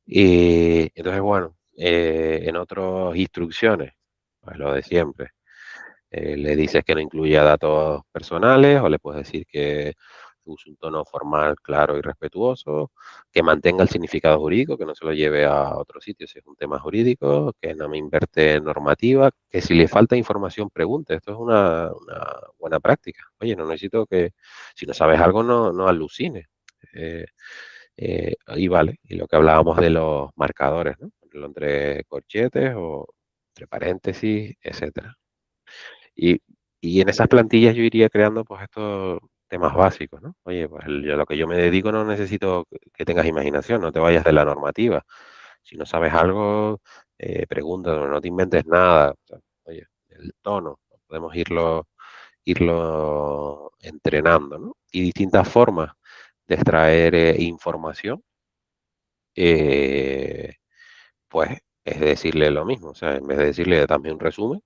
Y entonces, bueno, en otras instrucciones, pues lo de siempre. Le dices que no incluya datos personales o le puedes decir que use un tono formal, claro y respetuoso, que mantenga el significado jurídico, que no se lo lleve a otro sitio si es un tema jurídico, que no me inverte en normativa, que si le falta información pregunte. Esto es una buena práctica. Oye, no necesito si no sabes algo, no alucines. Eh, y vale, y lo que hablábamos de los marcadores, ¿no? Ponerlo entre corchetes o entre paréntesis, etcétera. Y, y en esas plantillas yo iría creando pues estos temas básicos, ¿no? Oye, pues lo que yo me dedico no necesito que tengas imaginación, no te vayas de la normativa. Si no sabes algo, pregunta, no te inventes nada. O sea, oye, el tono, podemos irlo entrenando, ¿no? Y distintas formas de extraer información, eh, pues es decirle lo mismo. O sea, en vez de decirle dame un resumen,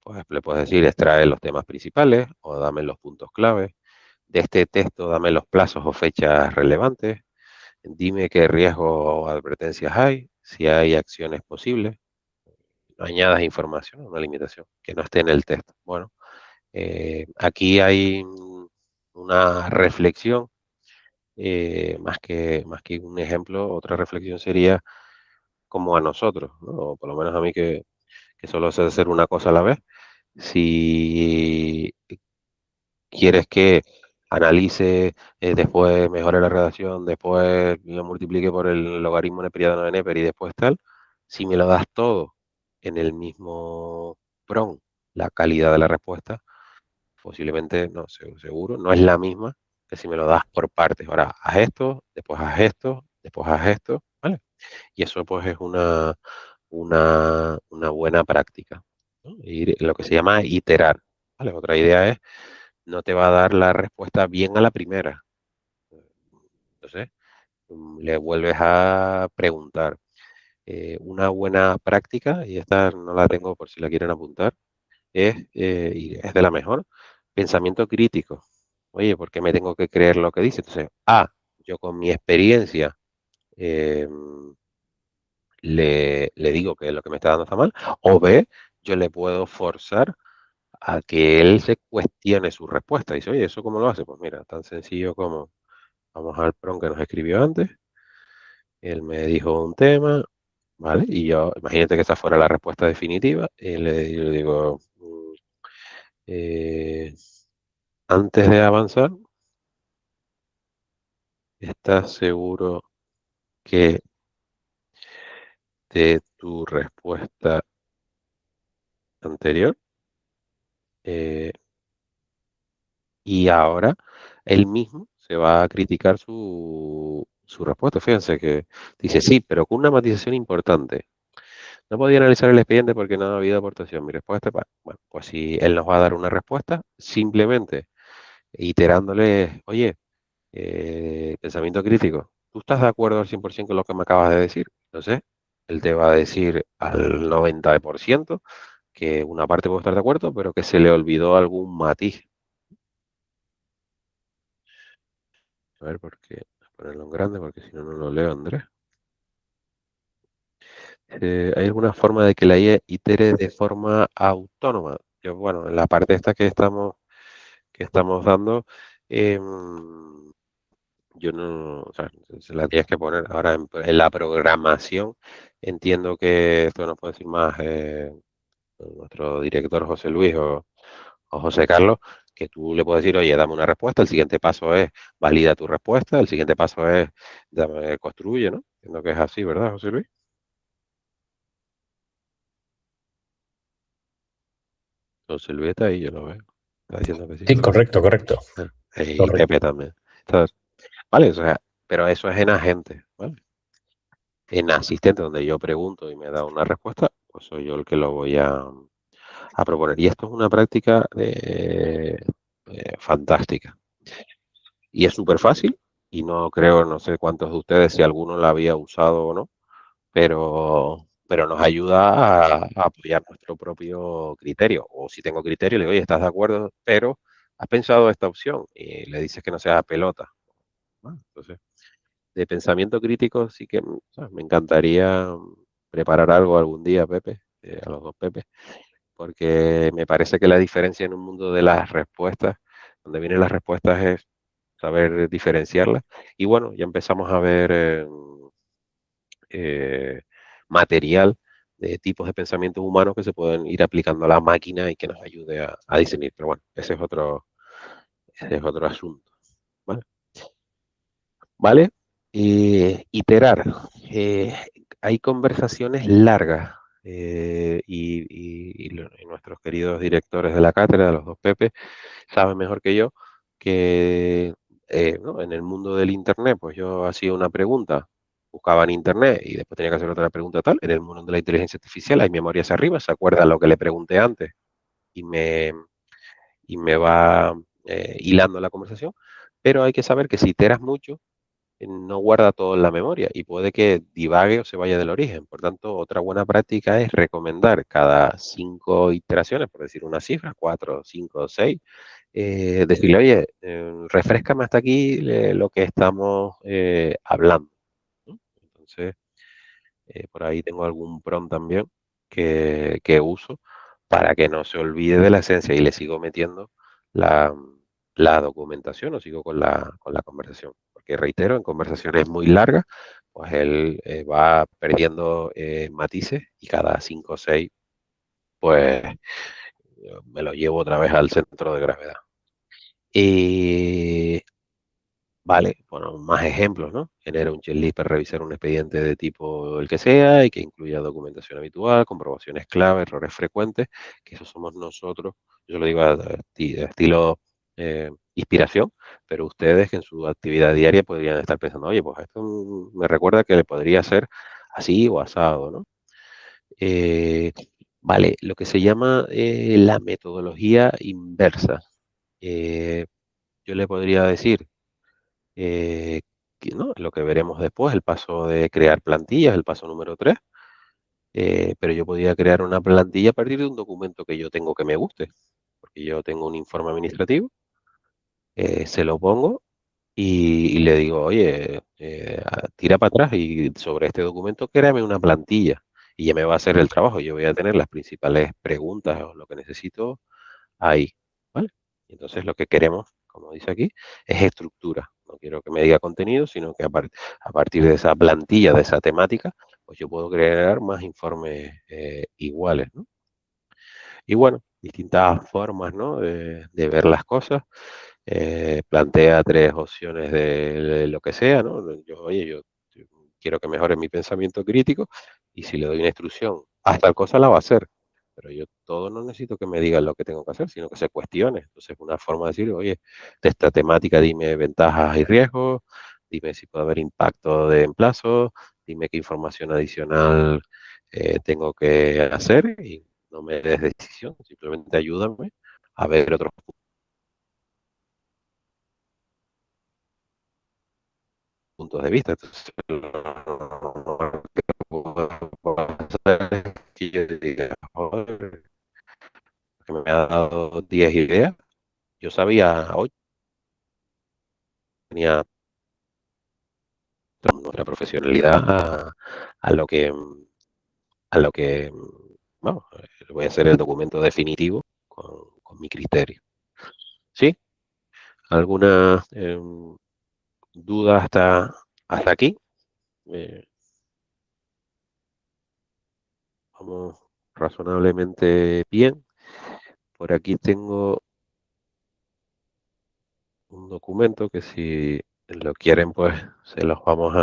pues le puedes decir extrae los temas principales o dame los puntos clave. De este texto dame los plazos o fechas relevantes. Dime qué riesgos o advertencias hay, si hay acciones posibles. No añadas información, una limitación que no esté en el texto. Bueno, aquí hay una reflexión, más que un ejemplo, otra reflexión sería como a nosotros, ¿no? O por lo menos a mí que solo sé hacer una cosa a la vez. Si quieres que analice, después mejore la redacción, después lo multiplique por el logaritmo neperiano de Neper y después tal, Si me lo das todo en el mismo prompt, la calidad de la respuesta posiblemente, no, seguro, no es la misma que si me lo das por partes. Ahora, haz esto, después haz esto, después haz esto, ¿vale? Y eso pues es una buena práctica, ¿no? Lo que se llama iterar, ¿vale? Otra idea es, no te va a dar la respuesta bien a la primera. Entonces, le vuelves a preguntar. Una buena práctica, y esta no la tengo por si la quieren apuntar, y es de la mejor, pensamiento crítico. Oye, ¿por qué me tengo que creer lo que dice? Entonces, A, yo con mi experiencia eh, le digo que lo que me está dando está mal, o B, yo le puedo forzar a que él se cuestione su respuesta. Dice, oye, ¿eso cómo lo hace? Pues mira, tan sencillo como vamos al prompt que nos escribió antes, él me dijo un tema, ¿vale? Y yo, imagínate que esa fuera la respuesta definitiva, y yo le digo, eh, antes de avanzar, ¿estás seguro que de tu respuesta anterior? Eh, y ahora él mismo se va a criticar su respuesta. Fíjense que dice, sí, pero con una matización importante. No podía analizar el expediente porque no ha habido aportación. Mi respuesta, bueno, pues si él nos va a dar una respuesta, simplemente iterándole, oye, pensamiento crítico, ¿tú estás de acuerdo al 100% con lo que me acabas de decir? Entonces, él te va a decir al 90% que una parte puede estar de acuerdo, pero que se le olvidó algún matiz. A ver, porque voy a ponerlo en grande porque si no, no lo leo, Andrés. ¿Hay alguna forma de que la IA itere de forma autónoma? Yo, bueno, en la parte esta que estamos dando, yo no, o sea, se la tienes que poner ahora en la programación. Entiendo que esto nos puede decir más nuestro director José Luis o José Carlos, que tú le puedes decir, oye, dame una respuesta, el siguiente paso es valida tu respuesta, el siguiente paso es construye, ¿no? Entiendo que es así, ¿verdad, José Luis? José Luis está ahí, yo lo veo. Está diciendo que sí. Sí, correcto, correcto. Y Correcto. Pepe también. Entonces, vale, o sea, pero eso es en agente, ¿vale? En asistente, donde yo pregunto y me da una respuesta, pues soy yo el que lo voy a proponer. Y esto es una práctica fantástica. Y es súper fácil y no creo, no sé cuántos de ustedes, si alguno la había usado o no, pero nos ayuda a apoyar nuestro propio criterio. O si tengo criterio, le digo, oye, ¿estás de acuerdo? Pero has pensado esta opción y le dices que no sea pelota. ¿No? Entonces, de pensamiento crítico sí que ¿sabes? Me encantaría preparar algo algún día, Pepe, a los dos Pepe, porque me parece que la diferencia en un mundo de las respuestas, donde vienen las respuestas es saber diferenciarlas. Y bueno, ya empezamos a ver eh, material de tipos de pensamientos humanos que se pueden ir aplicando a la máquina y que nos ayude a discernir. Pero bueno, ese es otro asunto. ¿Vale? ¿Vale? Iterar. Eh, Hay conversaciones largas y nuestros queridos directores de la cátedra, los dos Pepe, saben mejor que yo que ¿no? En el mundo del Internet, pues yo hacía una pregunta, buscaba en Internet y después tenía que hacer otra pregunta tal. En el mundo de la inteligencia artificial hay memoria hacia arriba, se acuerda lo que le pregunté antes y me va hilando la conversación. Pero hay que saber que si iteras mucho, no guarda todo en la memoria y puede que divague o se vaya del origen. Por tanto, otra buena práctica es recomendar cada 5 iteraciones, por decir una cifra, 4, 5, 6, decirle, oye, refréscame hasta aquí lo que estamos hablando, ¿no? Entonces, por ahí tengo algún prompt también que uso para que no se olvide de la esencia y le sigo metiendo la, la documentación o sigo con la conversación. Porque reitero, en conversaciones muy largas, pues él va perdiendo matices y cada 5 o 6, pues me lo llevo otra vez al centro de gravedad. Y Vale, bueno, más ejemplos, ¿no? Genera un checklist para revisar un expediente de tipo el que sea y que incluya documentación habitual, comprobaciones clave, errores frecuentes, que eso somos nosotros. Yo lo digo a estilo inspiración, pero ustedes que en su actividad diaria podrían estar pensando, oye, pues esto me recuerda que le podría ser así o asado, ¿no? Eh, vale, lo que se llama la metodología inversa. Eh, yo le podría decir eh, que, ¿no? Lo que veremos después, el paso de crear plantillas, el paso número 3, pero yo podría crear una plantilla a partir de un documento que yo tengo que me guste, porque yo tengo un informe administrativo, se lo pongo y le digo, oye, tira para atrás y sobre este documento créame una plantilla y ya me va a hacer el trabajo. Yo voy a tener las principales preguntas o lo que necesito ahí, ¿vale? Y entonces lo que queremos, como dice aquí, es estructura. No quiero que me diga contenido, sino que a partir de esa plantilla, de esa temática, pues yo puedo crear más informes iguales, ¿no? Y bueno, distintas formas, ¿no? De ver las cosas. Plantea 3 opciones de lo que sea, ¿no? Yo, oye, yo quiero que mejore mi pensamiento crítico y si le doy una instrucción, hasta tal cosa la va a hacer. Pero yo todo no necesito que me digan lo que tengo que hacer, sino que se cuestione. Entonces, una forma de decir, oye, de esta temática dime ventajas y riesgos, dime si puede haber impacto de emplazo, dime qué información adicional tengo que hacer y no me des decisión, simplemente ayúdame a ver otros puntos de vista. Entonces, lo que puedo hacer es que yo diga, "Joder, que me ha dado 10 ideas. Yo sabía, hoy tenía nuestra profesionalidad a lo que, vamos, voy a hacer el documento definitivo con mi criterio. ¿Sí? ¿Alguna duda hasta aquí? Eh, vamos razonablemente bien. Por aquí tengo un documento que si lo quieren, pues se los vamos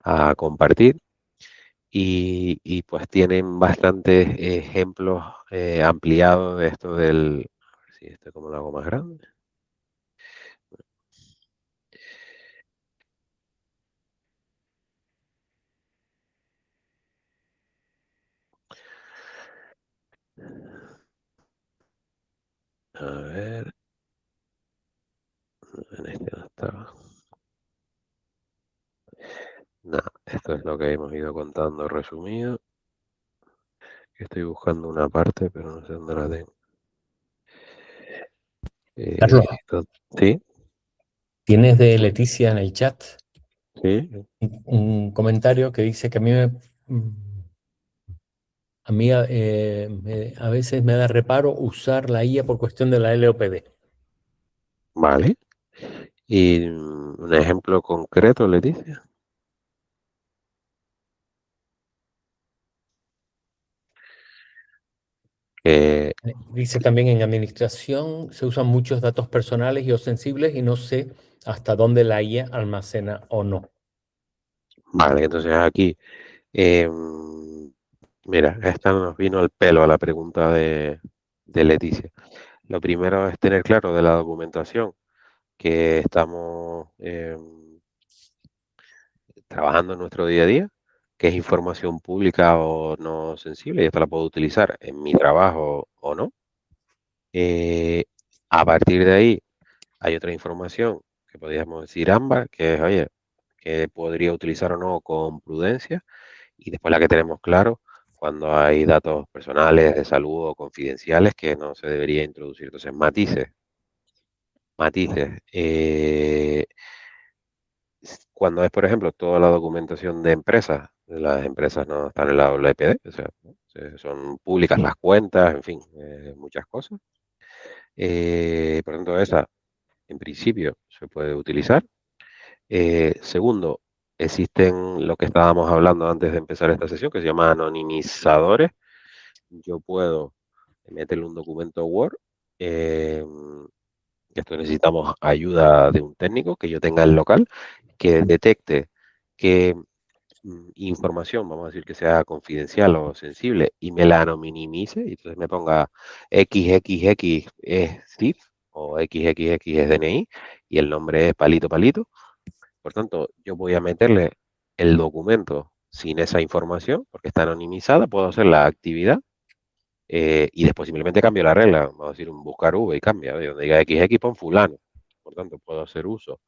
a compartir y pues tienen bastantes ejemplos ampliados de esto del... A ver si este como lo hago más grande. A ver, en este no estaba. Nada, esto es lo que hemos ido contando resumido. Estoy buscando una parte, pero no sé dónde la tengo. Carlos, Sí, tienes de Leticia en el chat sí, un comentario que dice que a mí a veces me da reparo usar la IA por cuestión de la LOPD. vale. Y un ejemplo concreto, Leticia. Eh, Dice también en administración se usan muchos datos personales y o sensibles y no sé hasta dónde la IA almacena o no. vale, entonces aquí, em, mira, esta nos vino al pelo a la pregunta de Leticia. Lo primero es tener claro de la documentación que estamos trabajando en nuestro día a día, que es información pública o no sensible, y esta la puedo utilizar en mi trabajo o no. Eh, a partir de ahí, hay otra información que podríamos decir ámbar, que es, oye, que podría utilizar o no con prudencia, y después la que tenemos claro, cuando hay datos personales de salud o confidenciales que no se debería introducir. Entonces, matices, matices. Cuando es, por ejemplo, toda la documentación de empresas, las empresas no están en la WPD, o sea, ¿no? Son públicas las cuentas, en fin, muchas cosas. Por lo tanto, esa, en principio, se puede utilizar. Segundo, existen lo que estábamos hablando antes de empezar esta sesión, que se llama anonimizadores. Yo puedo meterle un documento Word, eh, Esto necesitamos ayuda de un técnico que yo tenga en local, que detecte que información, vamos a decir que sea confidencial o sensible, y me la no minimice, y entonces me ponga XXX es CIF o XXX es DNI, y el nombre es palito palito. Por tanto, yo voy a meterle el documento sin esa información, porque está anonimizada, puedo hacer la actividad y después simplemente cambio la regla, vamos a decir un buscar V y cambia, ¿ve? Donde diga XX pon fulano. Por tanto, puedo hacer uso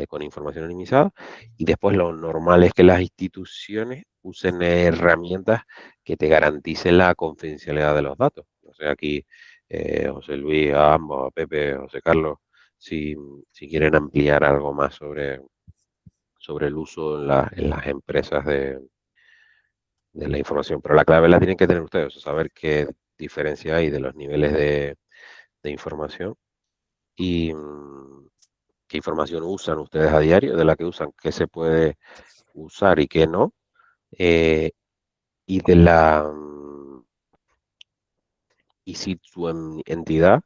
con información anonimizada y después lo normal es que las instituciones usen herramientas que te garanticen la confidencialidad de los datos. O sea, aquí José Luis, a ambos, a Pepe, José Carlos, si, si quieren ampliar algo más sobre el uso en las empresas de la información. Pero la clave la tienen que tener ustedes, o sea, saber qué diferencia hay de los niveles de información y qué información usan ustedes a diario, de la que usan, qué se puede usar y qué no, eh, y de y si su entidad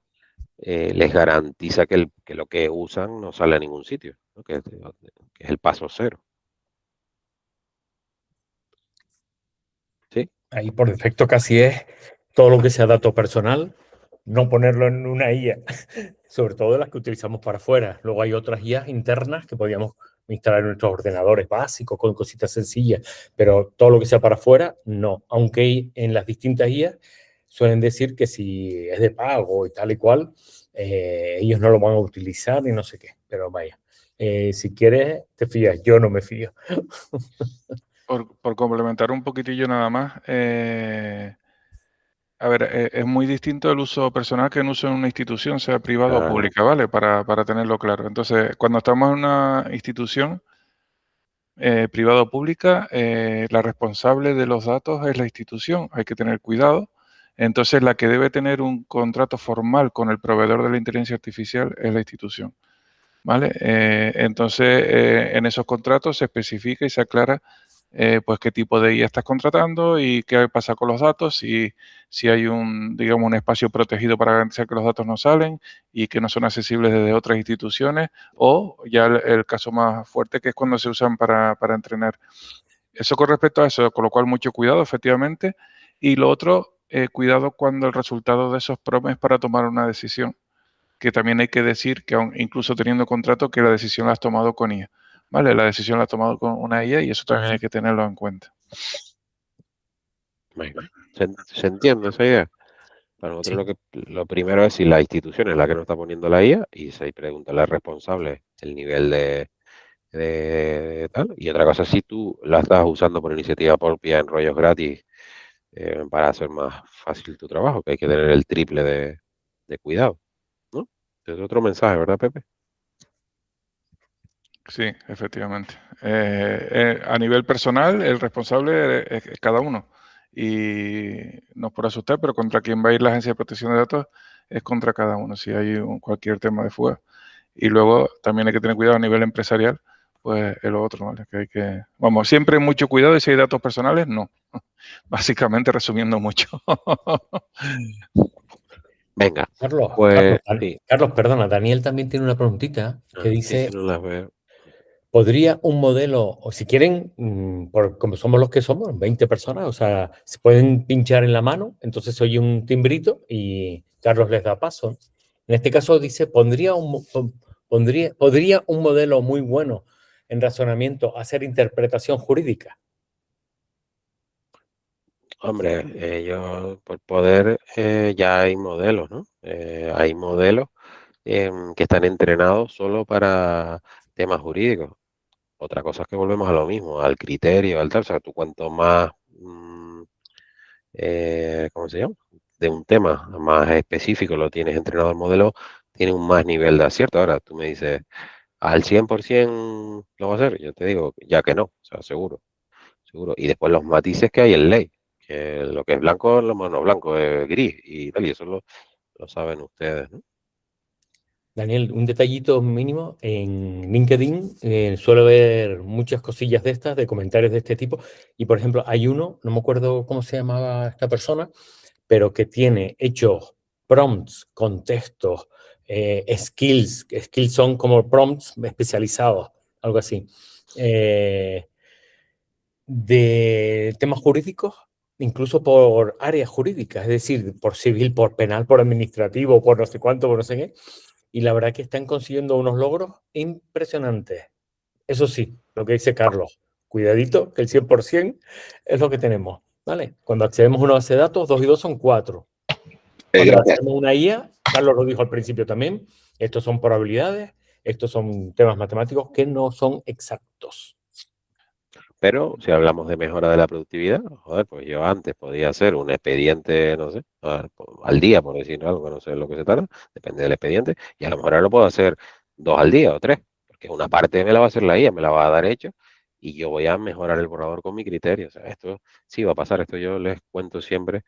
les garantiza que lo que usan no sale a ningún sitio, ¿no? Que es el paso cero. ¿Sí? Ahí por defecto casi es todo lo que sea dato personal, no ponerlo en una IA, sobre todo las que utilizamos para afuera. Luego hay otras IAs internas que podríamos instalar en nuestros ordenadores básicos con cositas sencillas, pero todo lo que sea para afuera, no. Aunque en las distintas IAs suelen decir que si es de pago y tal y cual, ellos no lo van a utilizar y no sé qué, pero vaya. Si quieres, te fías, yo no me fío. Por complementar un poquitillo nada más, a ver, es muy distinto el uso personal que el uso en una institución, sea privada o Claro, pública, ¿vale? Para tenerlo claro. Entonces, cuando estamos en una institución privada o pública, la responsable de los datos es la institución, hay que tener cuidado. Entonces, la que debe tener un contrato formal con el proveedor de la inteligencia artificial es la institución, ¿vale? Entonces, en esos contratos se especifica y se aclara pues qué tipo de IA estás contratando y qué pasa con los datos, si hay un, digamos, un espacio protegido para garantizar que los datos no salen y que no son accesibles desde otras instituciones, o ya el caso más fuerte que es cuando se usan para entrenar. Eso con respecto a eso, con lo cual mucho cuidado, efectivamente. Y lo otro, cuidado cuando el resultado de esos prompts es para tomar una decisión, que también hay que decir que incluso teniendo contrato, que la decisión la has tomado con IA. ¿Vale? La decisión la has tomado con una IA y eso también hay que tenerlo en cuenta. venga. Se entiende esa idea. Para nosotros Sí. lo primero es si la institución es la que nos está poniendo la IA y se pregunta al responsable el nivel de tal. Y otra cosa, si tú la estás usando por iniciativa propia en rollos gratis para hacer más fácil tu trabajo, que hay que tener el triple de cuidado, ¿no? Es otro mensaje, ¿verdad, Pepe? Sí, efectivamente. A nivel personal, el responsable es cada uno. Y no es por asustar, pero contra quien va a ir la Agencia de Protección de Datos es contra cada uno, si hay cualquier tema de fuga. Y luego también hay que tener cuidado a nivel empresarial, pues es lo otro, ¿vale? Que hay que, vamos, siempre mucho cuidado y si hay datos personales, no. Básicamente resumiendo mucho. Venga, Carlos, pues sí, Carlos, perdona, Daniel también tiene una preguntita que sí, dice, sí, no las veo. ¿podría un modelo, o si quieren, como somos los que somos, 20 personas, o sea, se pueden pinchar en la mano, entonces oye un timbrito y Carlos les da paso? En este caso dice, ¿podría un modelo muy bueno en razonamiento hacer interpretación jurídica? Hombre, yo por poder ya hay modelos, ¿no? Hay modelos que están entrenados solo para temas jurídicos. Otra cosa es que volvemos a lo mismo, al criterio, al tal. O sea, tú cuanto más, ¿cómo se llama? De un tema más específico lo tienes entrenado el modelo, tiene un más nivel de acierto. Ahora, tú me dices, ¿al 100% lo va a hacer? Yo te digo, ya que no, o sea, seguro, seguro. Y después los matices que hay en ley, que lo que es blanco, lo no blanco es gris y tal, y eso lo saben ustedes, ¿no? Daniel, un detallito mínimo, en LinkedIn suelo ver muchas cosillas de estas, de comentarios de este tipo, y por ejemplo hay uno, no me acuerdo cómo se llamaba esta persona, pero que tiene hechos prompts con textos skills. Skills son como prompts especializados, algo así. De temas jurídicos, incluso por áreas jurídicas, es decir, por civil, por penal, por administrativo, por no sé cuánto, por no sé qué. Y la verdad que están consiguiendo unos logros impresionantes. Eso sí, lo que dice Carlos, cuidadito, que el 100% es lo que tenemos, ¿vale? Cuando accedemos a una base de datos, 2 y 2 son 4. Cuando Gracias. accedemos a una IA, Carlos lo dijo al principio también, estos son probabilidades, estos son temas matemáticos que no son exactos. Pero si hablamos de mejora de la productividad, joder, pues yo antes podía hacer un expediente, no sé, al día, por decir algo, no sé lo que se tarda, depende del expediente, y a lo mejor ahora lo puedo hacer 2 al día o 3, porque una parte me la va a hacer la IA, me la va a dar hecho, y yo voy a mejorar el borrador con mi criterio. O sea, esto sí va a pasar, esto yo les cuento siempre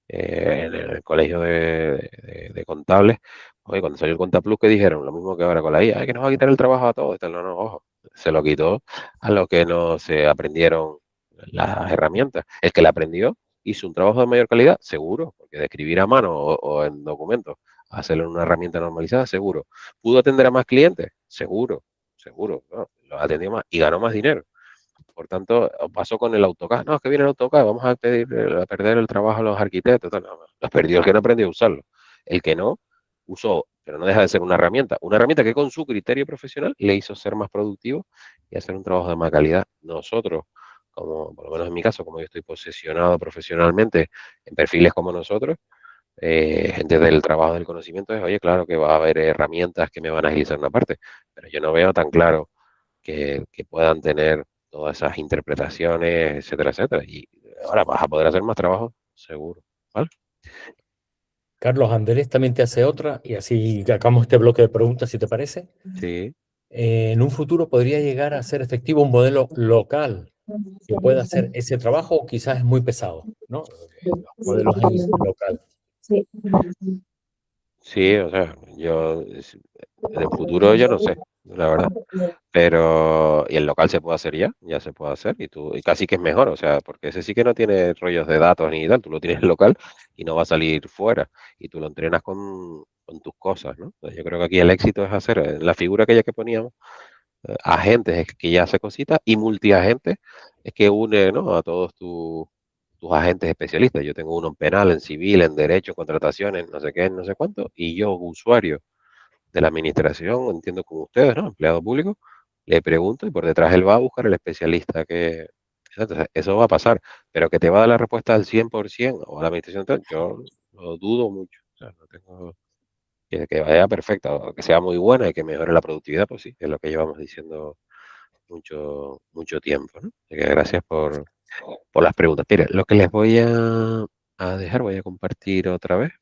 en el colegio de contables. Oye, cuando salió el Contaplus, ¿qué dijeron? Lo mismo que ahora con la IA, "Ay, que nos va a quitar el trabajo a todos". Y tal. No, no, ojo, se lo quitó a los que no se aprendieron las herramientas. El que la aprendió hizo un trabajo de mayor calidad, seguro, porque de escribir a mano o en documentos, hacerlo en una herramienta normalizada, seguro. ¿Pudo atender a más clientes? Seguro, seguro, ¿no? Lo atendió más y ganó más dinero. Por tanto, pasó con el AutoCAD. No, es que viene el AutoCAD, vamos a perder el trabajo a los arquitectos. Tal. No, los perdió el que no aprendió a usarlo. El que no usó, pero no deja de ser una herramienta. Una herramienta que con su criterio profesional le hizo ser más productivo y hacer un trabajo de más calidad. Nosotros, como por lo menos en mi caso, como yo estoy posesionado profesionalmente en perfiles como nosotros, gente del trabajo del conocimiento, es, oye, claro que va a haber herramientas que me van a agilizar una parte, pero yo no veo tan claro que puedan tener todas esas interpretaciones, etcétera, etcétera. Y ahora vas a poder hacer más trabajo, seguro. ¿Vale? Carlos Andrés también te hace otra, y así acabamos este bloque de preguntas, si te parece. Sí. En un futuro podría llegar a ser efectivo un modelo local que pueda hacer ese trabajo, o quizás es muy pesado, ¿no? Los modelos en local. Sí, o sea, en el futuro yo no sé, la verdad. Pero, y el local se puede hacer ya se puede hacer, y casi que es mejor, o sea, porque ese sí que no tiene rollos de datos ni tal, tú lo tienes local y no va a salir fuera, y tú lo entrenas con tus cosas, ¿no? Entonces, yo creo que aquí el éxito es hacer la figura aquella que poníamos, agentes es que ya hace cositas, y multiagentes es que une, ¿no? A todos tus agentes especialistas. Yo tengo uno en penal, en civil, en derecho, contrataciones, no sé qué, no sé cuánto, y yo, usuario de la administración, entiendo como ustedes, ¿no? Empleado público, le pregunto y por detrás él va a buscar el especialista que... Entonces, eso va a pasar, pero que te va a dar la respuesta al 100% o a la administración, tal, yo lo dudo mucho. O sea, no tengo... Que vaya perfecta, o que sea muy buena y que mejore la productividad, pues sí, es lo que llevamos diciendo mucho tiempo, ¿no? Así que gracias por las preguntas. Mire, lo que les voy a dejar, voy a compartir otra vez,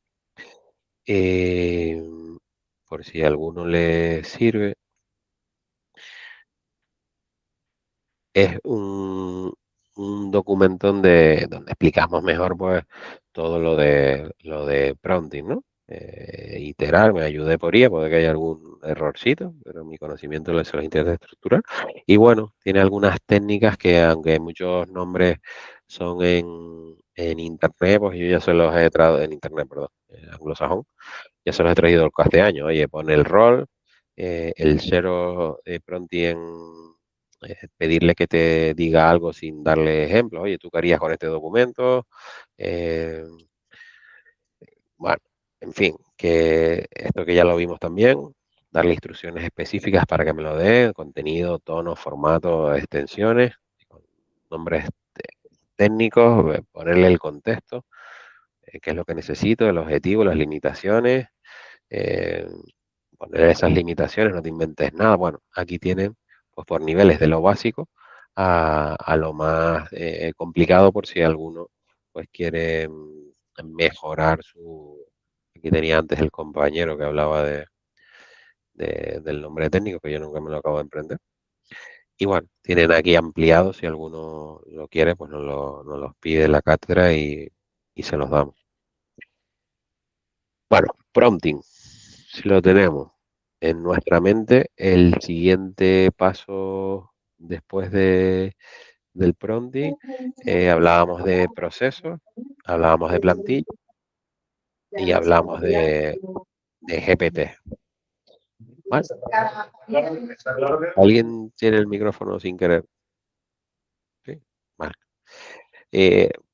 eh, por si a alguno le sirve. Es un documento donde explicamos mejor, pues, todo lo de prompting, ¿no? Iterar, me ayudé por IA, puede que haya algún errorcito, pero mi conocimiento se los intenta estructurar. Y bueno, tiene algunas técnicas que, aunque muchos nombres son en internet, pues yo ya se los he traído en internet, perdón, en anglosajón, ya se los he traído al castellano. Oye, pone el rol, el cero prompting, pedirle que te diga algo sin darle ejemplo. Oye, ¿tú qué harías con este documento? Eh, bueno, en fin, que esto que ya lo vimos también, darle instrucciones específicas para que me lo dé, contenido, tono, formato, extensiones, con nombres técnicos, ponerle el contexto, qué es lo que necesito, el objetivo, las limitaciones, eh, poner esas limitaciones, no te inventes nada. Bueno, aquí tienen, pues por niveles de lo básico a lo más complicado, por si alguno pues quiere mejorar su... Aquí tenía antes el compañero que hablaba del nombre técnico, que yo nunca me lo acabo de emprender. Y bueno, tienen aquí ampliado, si alguno lo quiere, pues nos los pide la cátedra y se los damos. Bueno, prompting, si lo tenemos en nuestra mente, el siguiente paso después del prompting, hablábamos de procesos, hablábamos de plantilla y hablamos de GPT. Vale. ¿Alguien tiene el micrófono sin querer? ¿Sí? Vale.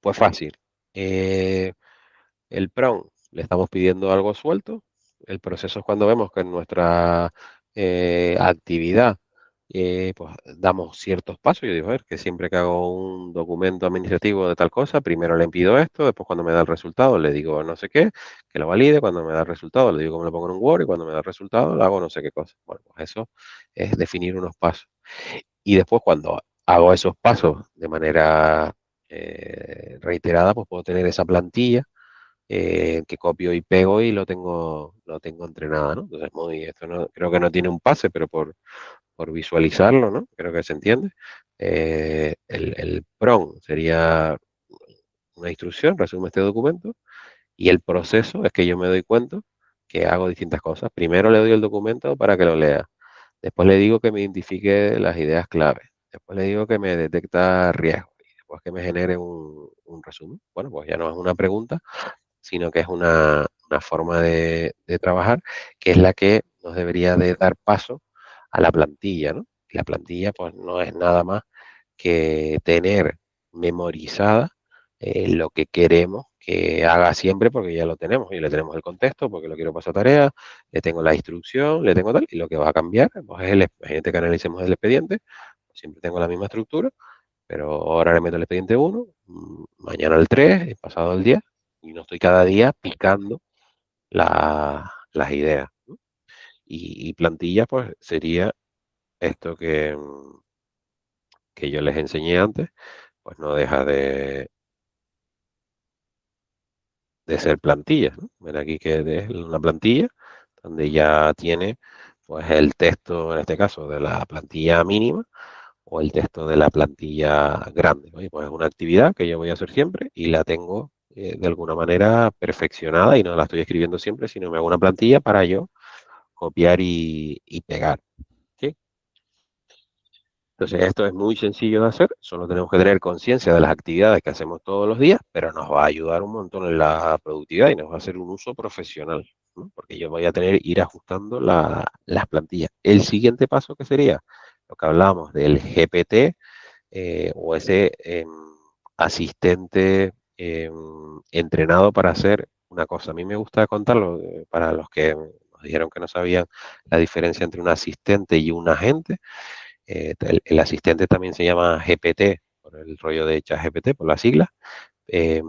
Pues fácil. El PROM, le estamos pidiendo algo suelto. El proceso es cuando vemos que en nuestra actividad pues damos ciertos pasos. Yo digo, a ver, que siempre que hago un documento administrativo de tal cosa, primero le pido esto, después cuando me da el resultado le digo no sé qué, que lo valide, cuando me da el resultado le digo cómo lo pongo en un Word y cuando me da el resultado le hago no sé qué cosa. Bueno, pues eso es definir unos pasos. Y después cuando hago esos pasos de manera reiterada, pues puedo tener esa plantilla que copio y pego y lo tengo entrenada, ¿no? Entonces, esto no, creo que no tiene un pase, pero por visualizarlo, ¿no? Creo que se entiende. El PROM sería una instrucción, resume este documento, y el proceso es que yo me doy cuenta que hago distintas cosas. Primero le doy el documento para que lo lea. Después le digo que me identifique las ideas clave. Después le digo que me detecta riesgo. Y después que me genere un resumen. Bueno, pues ya no es una pregunta, sino que es una forma de trabajar que es la que nos debería de dar paso a la plantilla, ¿no? La plantilla pues no es nada más que tener memorizada lo que queremos que haga siempre porque ya lo tenemos y le tenemos el contexto porque lo quiero pasar a tarea, le tengo la instrucción, le tengo tal y lo que va a cambiar pues es el expediente que analicemos el expediente, siempre tengo la misma estructura, pero ahora le meto el expediente 1, mañana el 3, y pasado el 10 y no estoy cada día picando las ideas, ¿no? Y plantilla pues sería esto que yo les enseñé antes, pues no deja de ser plantillas, ¿no? Ven aquí que es una plantilla donde ya tiene pues el texto, en este caso, de la plantilla mínima o el texto de la plantilla grande. Oye, pues es una actividad que yo voy a hacer siempre y la tengo de alguna manera perfeccionada y no la estoy escribiendo siempre, sino me hago una plantilla para yo copiar y pegar. ¿Sí? Entonces, esto es muy sencillo de hacer, solo tenemos que tener conciencia de las actividades que hacemos todos los días, pero nos va a ayudar un montón en la productividad y nos va a hacer un uso profesional, ¿no? Porque yo voy a ir ajustando las plantillas. El siguiente paso que sería lo que hablábamos del GPT o ese asistente entrenado para hacer una cosa. A mí me gusta contarlo para los que nos dijeron que no sabían la diferencia entre un asistente y un agente. El asistente también se llama GPT, por el rollo de ChatGPT, por las siglas, eh,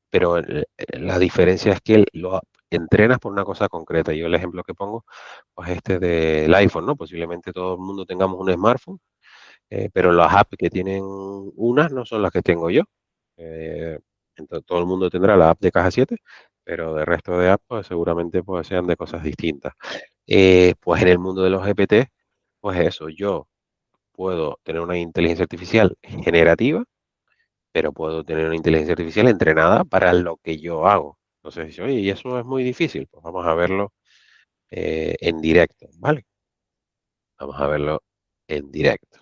pero la diferencia es que lo entrenas por una cosa concreta. Yo el ejemplo que pongo, pues este del iPhone, ¿no? Posiblemente todo el mundo tengamos un smartphone, pero las apps que tienen unas no son las que tengo yo. Eh, entonces, todo el mundo tendrá la app de Caja 7, pero de resto de apps pues, seguramente pues, sean de cosas distintas. Pues en el mundo de los GPT, pues eso, yo puedo tener una inteligencia artificial generativa, pero puedo tener una inteligencia artificial entrenada para lo que yo hago. Entonces, dice, oye, y eso es muy difícil. Pues vamos a verlo en directo, ¿vale? Vamos a verlo en directo.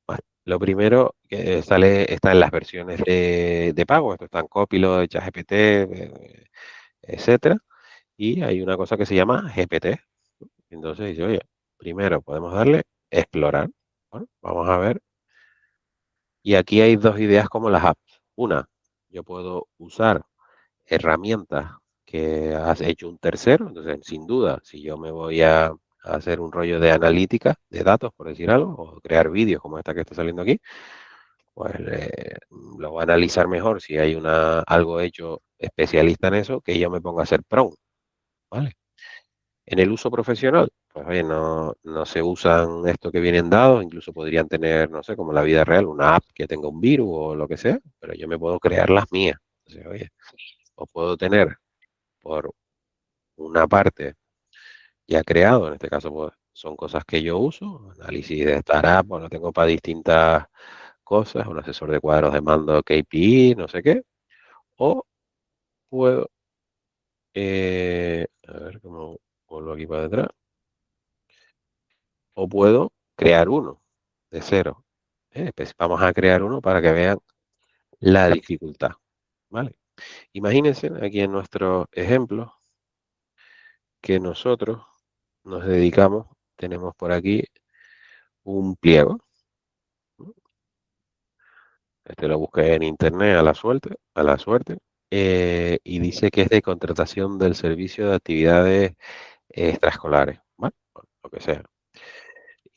Vale. Lo primero que está en las versiones de pago. Esto está en Copilot, ChatGPT, etcétera. Y hay una cosa que se llama GPT. Entonces dice, oye, primero podemos darle explorar. Bueno, vamos a ver. Y aquí hay dos ideas como las apps. Una, yo puedo usar herramientas que has hecho un tercero. Entonces, sin duda, si yo me voy a hacer un rollo de analítica de datos, por decir algo, o crear vídeos como esta que está saliendo aquí, pues lo va a analizar mejor si hay algo hecho especialista en eso que yo me ponga a hacer prompt, ¿vale? En el uso profesional, pues oye, no se usan esto que vienen dados, incluso podrían tener, no sé, como en la vida real, una app que tenga un virus o lo que sea, pero yo me puedo crear las mías. Entonces, oye, o puedo tener por una parte ya creado, en este caso pues son cosas que yo uso, análisis de startup, pues lo tengo para distintas cosas, un asesor de cuadros de mando KPI, no sé qué, o puedo, a ver cómo vuelvo aquí para detrás, o puedo crear uno de cero. Pues vamos a crear uno para que vean la dificultad, ¿vale? Imagínense aquí en nuestro ejemplo que nosotros nos dedicamos, tenemos por aquí un pliego. Este lo busqué en internet a la suerte, y dice que es de contratación del servicio de actividades extraescolares, ¿vale? Bueno, lo que sea.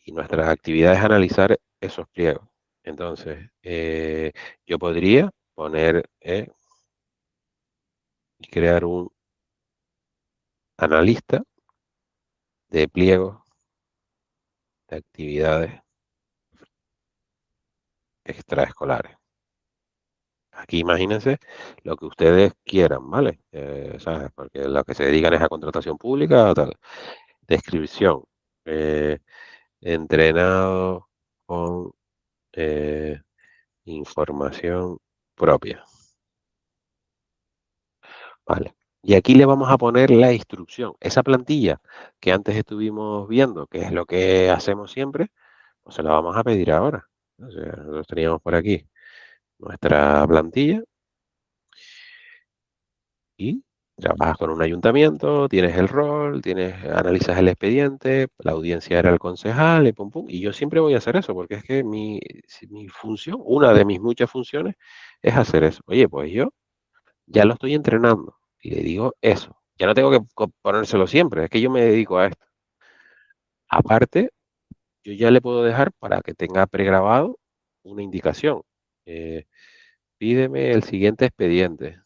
Y nuestra actividad es analizar esos pliegos. Entonces, yo podría poner y crear un analista de pliegos de actividades extraescolares. Aquí imagínense lo que ustedes quieran, ¿vale? ¿Sabes? Porque lo que se dedican es a contratación pública o tal. Descripción. eh, Entrenado con información propia. Vale. Y aquí le vamos a poner la instrucción. Esa plantilla que antes estuvimos viendo, que es lo que hacemos siempre, pues se la vamos a pedir ahora. O sea, nosotros teníamos por aquí nuestra plantilla y trabajas con un ayuntamiento, tienes el rol, analizas el expediente, la audiencia era el concejal, y pum, pum. Y yo siempre voy a hacer eso, porque es que mi función, una de mis muchas funciones, es hacer eso. Oye, pues yo ya lo estoy entrenando y le digo eso. Ya no tengo que ponérselo siempre, es que yo me dedico a esto. Aparte, yo ya le puedo dejar para que tenga pregrabado una indicación. Eh, Pídeme el siguiente expediente.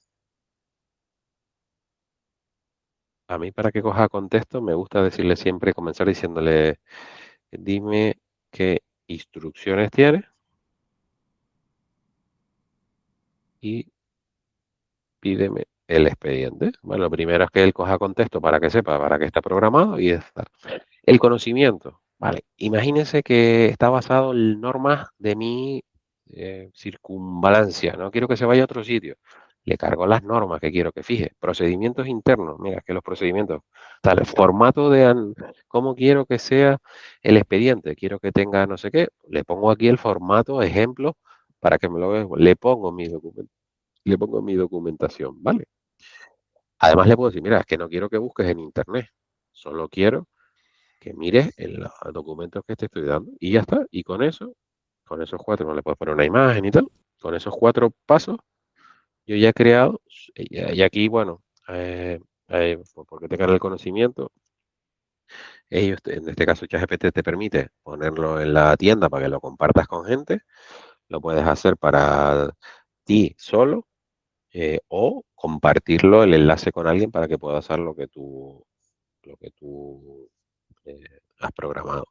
A mí, para que coja contexto, me gusta decirle siempre, comenzar diciéndole, dime qué instrucciones tienes y pídeme el expediente. Bueno, lo primero es que él coja contexto para que sepa para qué está programado y está. El conocimiento, vale. Imagínense que está basado en normas de mi circunvalancia. No quiero que se vaya a otro sitio. Le cargo las normas que quiero que fije. Procedimientos internos. Mira, que los procedimientos. Tal, formato cómo quiero que sea el expediente. Quiero que tenga no sé qué. Le pongo aquí el formato, ejemplo, para que me lo vea. Le pongo mi documentación, ¿vale? Además le puedo decir, mira, es que no quiero que busques en internet. Solo quiero que mires en los documentos que te estoy dando y ya está. Y con esos cuatro, no le puedes poner una imagen y tal, con esos cuatro pasos, yo ya he creado, y aquí, bueno, porque tengan el conocimiento, ellos, en este caso ChatGPT te permite ponerlo en la tienda para que lo compartas con gente, lo puedes hacer para ti solo, o compartirlo, el enlace con alguien para que pueda hacer lo que tú has programado.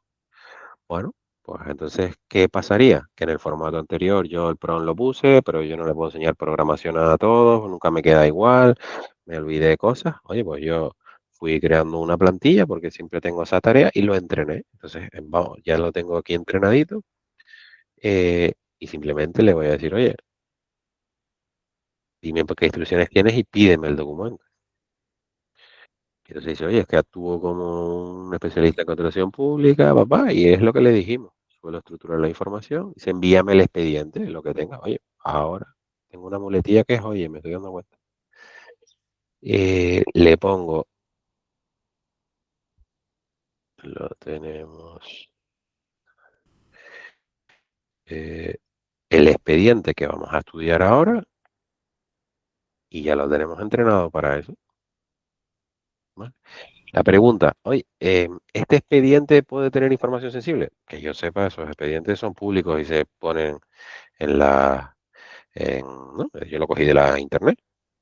Bueno, pues entonces, ¿qué pasaría? Que en el formato anterior yo el PROM lo puse, pero yo no le puedo enseñar programación a todos, nunca me queda igual, me olvidé de cosas. Oye, pues yo fui creando una plantilla porque siempre tengo esa tarea y lo entrené. Entonces, vamos, ya lo tengo aquí entrenadito, y simplemente le voy a decir, oye, dime qué instrucciones tienes y pídeme el documento. Entonces dice, oye, es que actúo como un especialista en contratación pública, papá, y es lo que le dijimos. Suelo estructurar la información, dice, envíame el expediente, lo que tenga. Oye, ahora tengo una muletilla que es, oye, me estoy dando cuenta. Le pongo, lo tenemos, eh, el expediente que vamos a estudiar ahora y ya lo tenemos entrenado para eso, ¿vale? La pregunta, oye, ¿este expediente puede tener información sensible? Que yo sepa, esos expedientes son públicos y se ponen en ¿no? Yo lo cogí de la internet.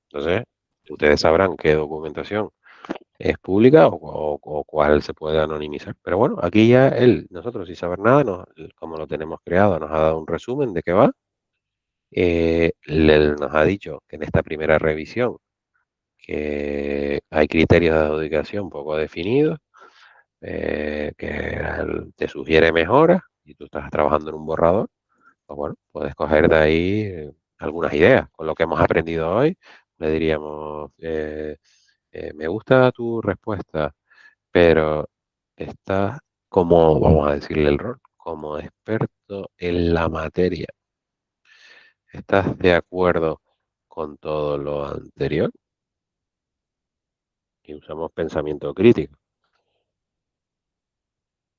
Entonces, ustedes sabrán qué documentación es pública o cuál se puede anonimizar. Pero bueno, aquí ya nosotros sin saber nada, como lo tenemos creado, nos ha dado un resumen de qué va. Nos ha dicho que en esta primera revisión que hay criterios de adjudicación poco definidos, que te sugiere mejoras y tú estás trabajando en un borrador. Pues bueno, puedes coger de ahí algunas ideas. Con lo que hemos aprendido hoy, le diríamos, me gusta tu respuesta, pero estás como, vamos a decirle el rol, como experto en la materia. ¿Estás de acuerdo con todo lo anterior? Y usamos pensamiento crítico.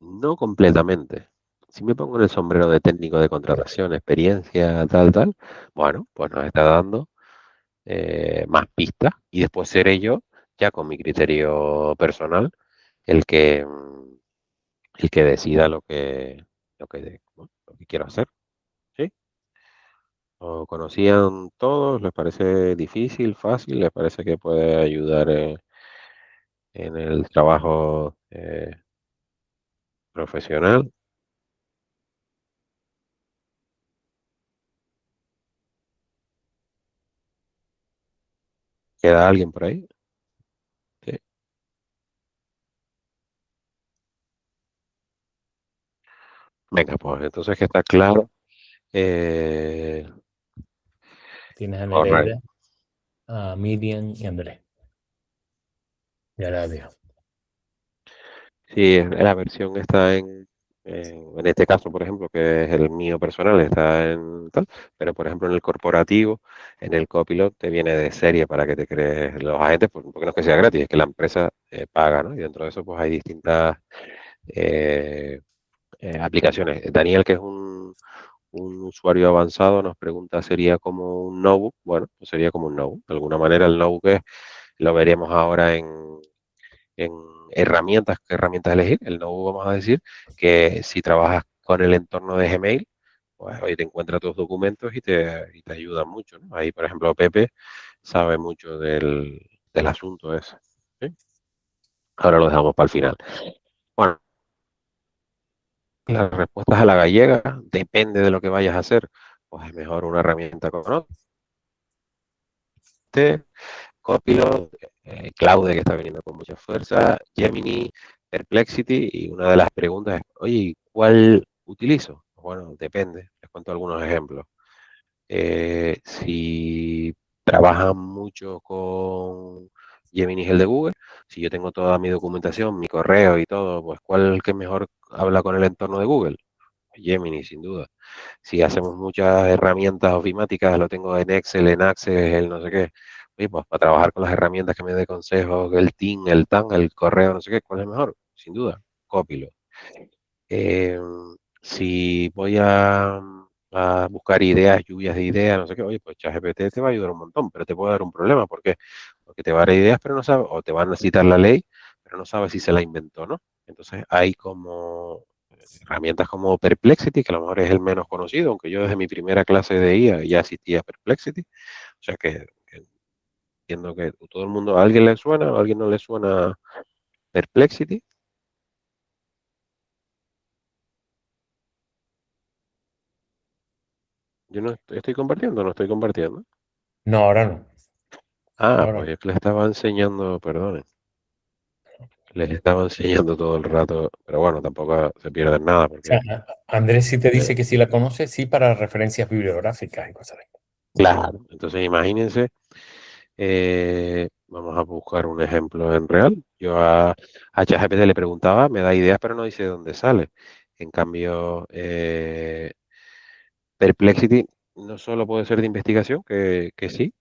No completamente. Si me pongo en el sombrero de técnico de contratación, experiencia, tal, bueno, pues nos está dando más pistas y después seré yo, ya con mi criterio personal, el que, el que decida bueno, lo que quiero hacer. ¿Sí? ¿Lo conocían todos? ¿Les parece difícil, fácil? ¿Les parece que puede ayudar en el trabajo profesional? ¿Queda alguien por ahí? Sí. Venga, pues entonces que está claro. Eh, Tienes a Nereida, correcto. a Miriam y Andrés. Ya la digo. Sí, la versión está en este caso, por ejemplo, que es el mío personal, está en tal, pero por ejemplo en el corporativo, en el Copilot te viene de serie para que te crees los agentes, porque no es que sea gratis, es que la empresa paga, ¿no? Y dentro de eso pues hay distintas eh, aplicaciones. Daniel, que es un usuario avanzado, nos pregunta, ¿sería como un notebook? Bueno, pues sería como un notebook. De alguna manera el notebook lo veremos ahora en herramientas, qué herramientas elegir. El notebook, vamos a decir, que si trabajas con el entorno de Gmail, pues hoy te encuentra tus documentos y te ayuda mucho, ¿no? Ahí, por ejemplo, Pepe sabe mucho del asunto ese. ¿Sí? Ahora lo dejamos para el final. Bueno, las respuestas a la gallega depende de lo que vayas a hacer. Pues es mejor una herramienta con otra. Copilot, Claude, que está viniendo con mucha fuerza, Gemini, Perplexity, y una de las preguntas es, oye, ¿cuál utilizo? Bueno, depende, les cuento algunos ejemplos. Si trabajan mucho con Gemini, es el de Google, si yo tengo toda mi documentación, mi correo y todo, pues ¿cuál que mejor habla con el entorno de Google? Gemini, sin duda. Si hacemos muchas herramientas ofimáticas, lo tengo en Excel, en Access, el no sé qué. Oye, pues para trabajar con las herramientas que me dé consejos, el TIN, el TAN, el correo, no sé qué, ¿cuál es mejor? Sin duda, Copilot. Eh, si voy a buscar ideas, lluvias de ideas, no sé qué, oye, pues ChatGPT te va a ayudar un montón, pero te puede dar un problema. ¿Por qué? Porque te va a dar ideas, pero no sabe, o te va a necesitar la ley, pero no sabe si se la inventó, ¿no? Entonces hay como herramientas como Perplexity, que a lo mejor es el menos conocido, aunque yo desde mi primera clase de IA ya asistía a Perplexity, o sea que entiendo que todo el mundo, a alguien le suena, a alguien no le suena Perplexity. Yo no estoy compartiendo, no estoy compartiendo. No, ahora no. Ah, Ahora pues no. yo que les estaba enseñando, perdonen, les estaba enseñando todo el rato, pero bueno, tampoco se pierden nada O sea, porque, Andrés sí te eh, dice que sí la conoce, sí, para referencias bibliográficas y cosas así. claro, entonces imagínense, vamos a buscar un ejemplo en real. Yo a ChatGPT le preguntaba, me da ideas, pero no dice de dónde sale. En cambio, Perplexity no solo puede ser de investigación, que sí,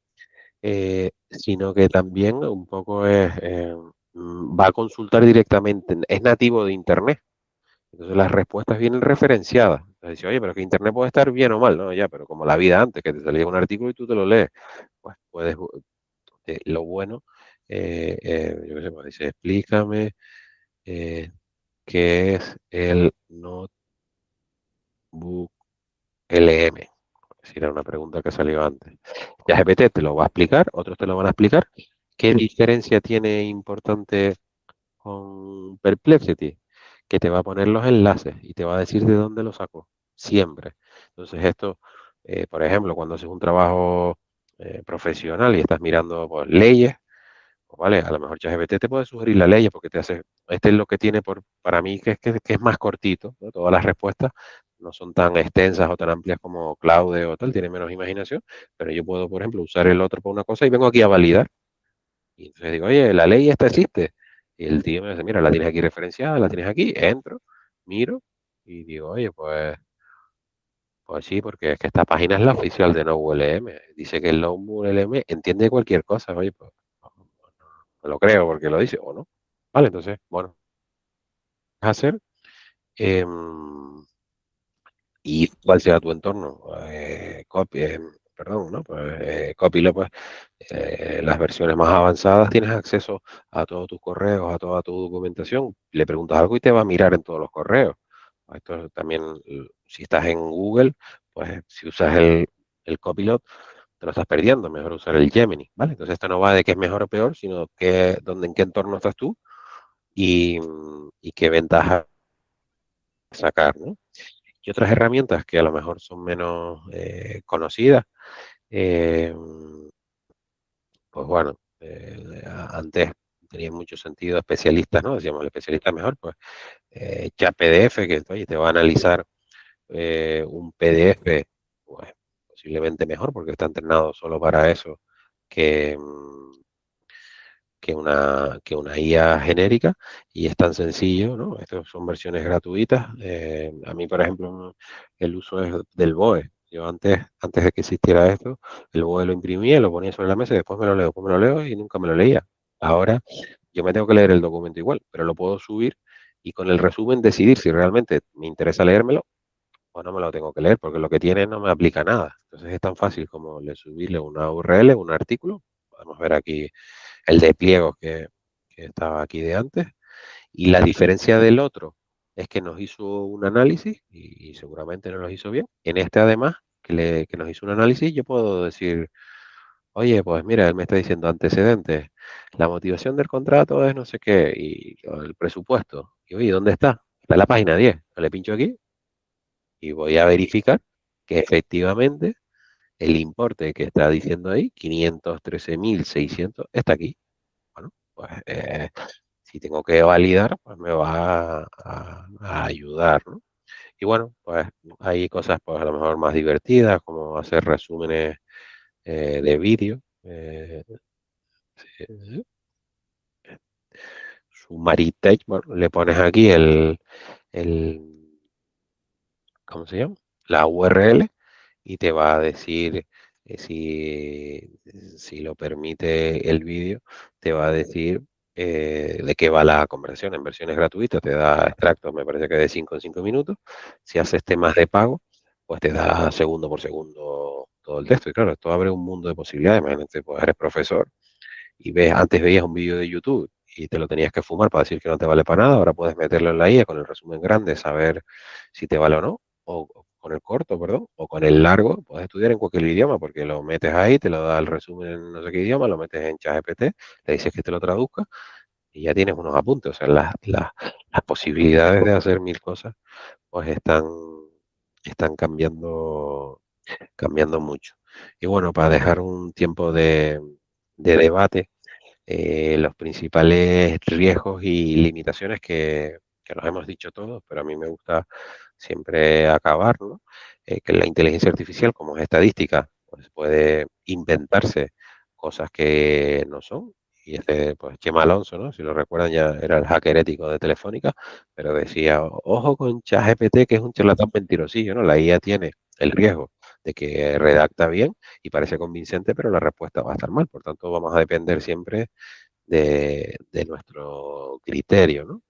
sino que también un poco va a consultar directamente, es nativo de Internet. Entonces las respuestas vienen referenciadas. Entonces dice, oye, pero que Internet puede estar bien o mal, ¿no? Ya, pero como la vida antes, que te salía un artículo y tú te lo lees, pues puedes, lo bueno, yo qué sé, pues dice, explícame eh, qué es el Notebook LM. Si era una pregunta que salió antes. Ya GPT te lo va a explicar, otros te lo van a explicar. ¿Qué diferencia tiene importante con Perplexity? Que te va a poner los enlaces y te va a decir de dónde lo sacó, siempre. Entonces esto, por ejemplo, cuando haces un trabajo profesional y estás mirando pues, leyes, pues, vale, a lo mejor ChatGPT te puede sugerir las leyes porque te hace, este es lo que tiene para mí que es más cortito, ¿no? Todas las respuestas no son tan extensas o tan amplias como Claude o tal, tiene menos imaginación, pero yo puedo, por ejemplo, usar el otro para una cosa y vengo aquí a validar. Y entonces digo, oye, la ley esta existe. Y el tío me dice, mira, la tienes aquí referenciada, la tienes aquí, entro, miro y digo, oye, pues sí, porque es que esta página es la oficial de NoWLM. Dice que el NoWLM entiende cualquier cosa, oye, pues no lo creo porque lo dice, o no. Vale, entonces, bueno, ¿qué hacer? em, y cuál sea tu entorno. Perdón, ¿no? Copilot, pues, las versiones más avanzadas tienes acceso a todos tus correos, a toda tu documentación. Le preguntas algo y te va a mirar en todos los correos. Esto también, si estás en Google, pues si usas el Copilot, te lo estás perdiendo. Mejor usar el Gemini, ¿vale? Entonces esto no va de qué es mejor o peor, sino en qué entorno estás tú y qué ventajas sacar, ¿no? Y otras herramientas que a lo mejor son menos conocidas, eh, pues bueno, antes tenía mucho sentido especialistas, ¿no? Decíamos, el especialista mejor, pues chat PDF, que oye, te va a analizar un PDF, pues posiblemente mejor, porque está entrenado solo para eso, que, que una IA genérica, y es tan sencillo, ¿no? Estas son versiones gratuitas. A mí, por ejemplo, el uso es del BOE. Yo antes de que existiera esto, el BOE lo imprimía, lo ponía sobre la mesa y después me lo leo y nunca me lo leía. Ahora yo me tengo que leer el documento igual, pero lo puedo subir y con el resumen decidir si realmente me interesa leérmelo o no me lo tengo que leer, porque lo que tiene no me aplica nada. Entonces es tan fácil como subirle una URL, un artículo. Podemos ver aquí el de pliegos que estaba aquí de antes. Y la diferencia del otro es que nos hizo un análisis y seguramente no lo hizo bien. En este, además, que nos hizo un análisis, yo puedo decir, oye, pues mira, él me está diciendo antecedentes, la motivación del contrato es no sé qué, y el presupuesto. Y oye, ¿dónde está? Está en la página 10. Le pincho aquí y voy a verificar que efectivamente el importe que está diciendo ahí, 513.600, está aquí. Bueno, pues si tengo que validar, pues me va a ayudar, ¿no? Y bueno, pues hay cosas pues a lo mejor más divertidas, como hacer resúmenes de vídeo. Sí, Summary text, bueno, le pones aquí el, ¿cómo se llama? La URL y te va a decir si lo permite el vídeo, te va a decir de qué va la conversación. En versiones gratuitas te da extractos, me parece que de 5 en 5 minutos. Si haces temas de pago, pues te da segundo por segundo todo el texto. Y claro, esto abre un mundo de posibilidades. Imagínate, pues eres profesor y antes veías un vídeo de YouTube y te lo tenías que fumar para decir que no te vale para nada, ahora puedes meterlo en la IA con el resumen grande, saber si te vale o no, o con el corto, perdón, o con el largo, puedes estudiar en cualquier idioma porque lo metes ahí, te lo da el resumen en no sé qué idioma, lo metes en ChatGPT, le dices que te lo traduzca y ya tienes unos apuntes. O sea, las posibilidades de hacer mil cosas pues están cambiando mucho. Y bueno, para dejar un tiempo de debate, los principales riesgos y limitaciones que nos hemos dicho todos, pero a mí me gusta siempre acabar, ¿no? Que la inteligencia artificial, como es estadística, pues puede inventarse cosas que no son. Y pues Chema Alonso, ¿no? Si lo recuerdan, ya era el hacker ético de Telefónica, pero decía, ojo con ChatGPT, que es un charlatán mentirosillo, ¿no? La IA tiene el riesgo de que redacta bien y parece convincente, pero la respuesta va a estar mal. Por tanto, vamos a depender siempre de nuestro criterio, ¿no?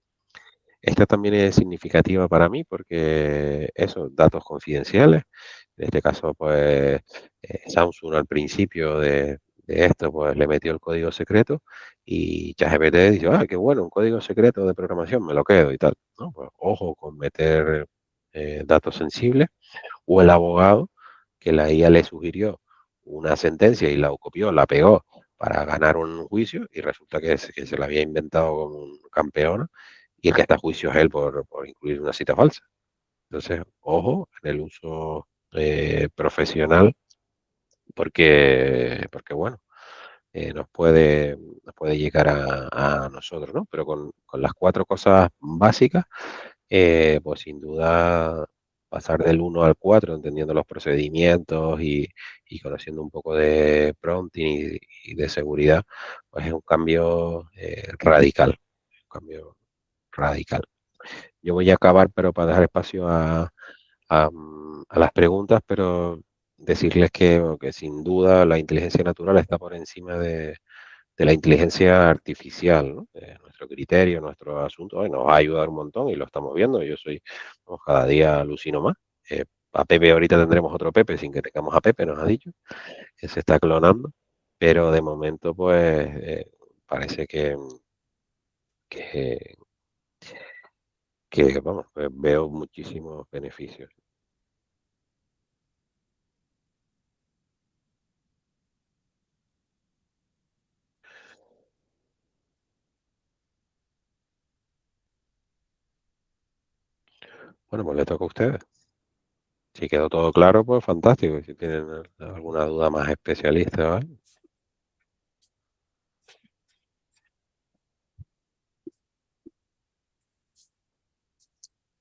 Esta también es significativa para mí porque esos datos confidenciales, en este caso, pues Samsung al principio de esto, pues le metió el código secreto y ChatGPT dice, ah, qué bueno, un código secreto de programación, me lo quedo y tal, ¿no? Pues ojo con meter datos sensibles, o el abogado que la IA le sugirió una sentencia y la copió, la pegó para ganar un juicio y resulta que se la había inventado como un campeón y el que está a juicio es él por incluir una cita falsa. Entonces, ojo en el uso profesional porque bueno, nos puede llegar a nosotros, ¿no? Pero con las cuatro cosas básicas, pues sin duda pasar del 1 al 4 entendiendo los procedimientos y conociendo un poco de prompting y de seguridad, pues es un cambio radical, un cambio radical. Yo voy a acabar, pero para dejar espacio a las preguntas, pero decirles que sin duda la inteligencia natural está por encima la inteligencia artificial, ¿no? Nuestro criterio, nuestro asunto, nos va a ayudar un montón y lo estamos viendo. Cada día alucino más. A Pepe ahorita tendremos otro Pepe sin que tengamos a Pepe, nos ha dicho, que se está clonando, pero de momento pues parece que, vamos, pues, veo muchísimos beneficios. Bueno, pues le toca a ustedes. Si quedó todo claro, pues fantástico. Si tienen alguna duda más especialista, ¿vale?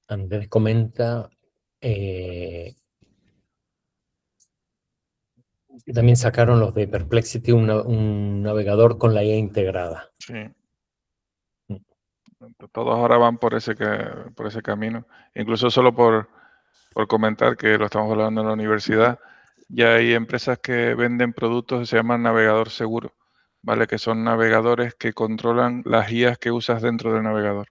Andrés comenta que también sacaron los de Perplexity un navegador con la IA integrada. Sí. Todos ahora van por ese camino. Incluso solo por comentar que lo estamos hablando en la universidad, ya hay empresas que venden productos que se llaman navegador seguro, ¿vale? Que son navegadores que controlan las IAs que usas dentro del navegador,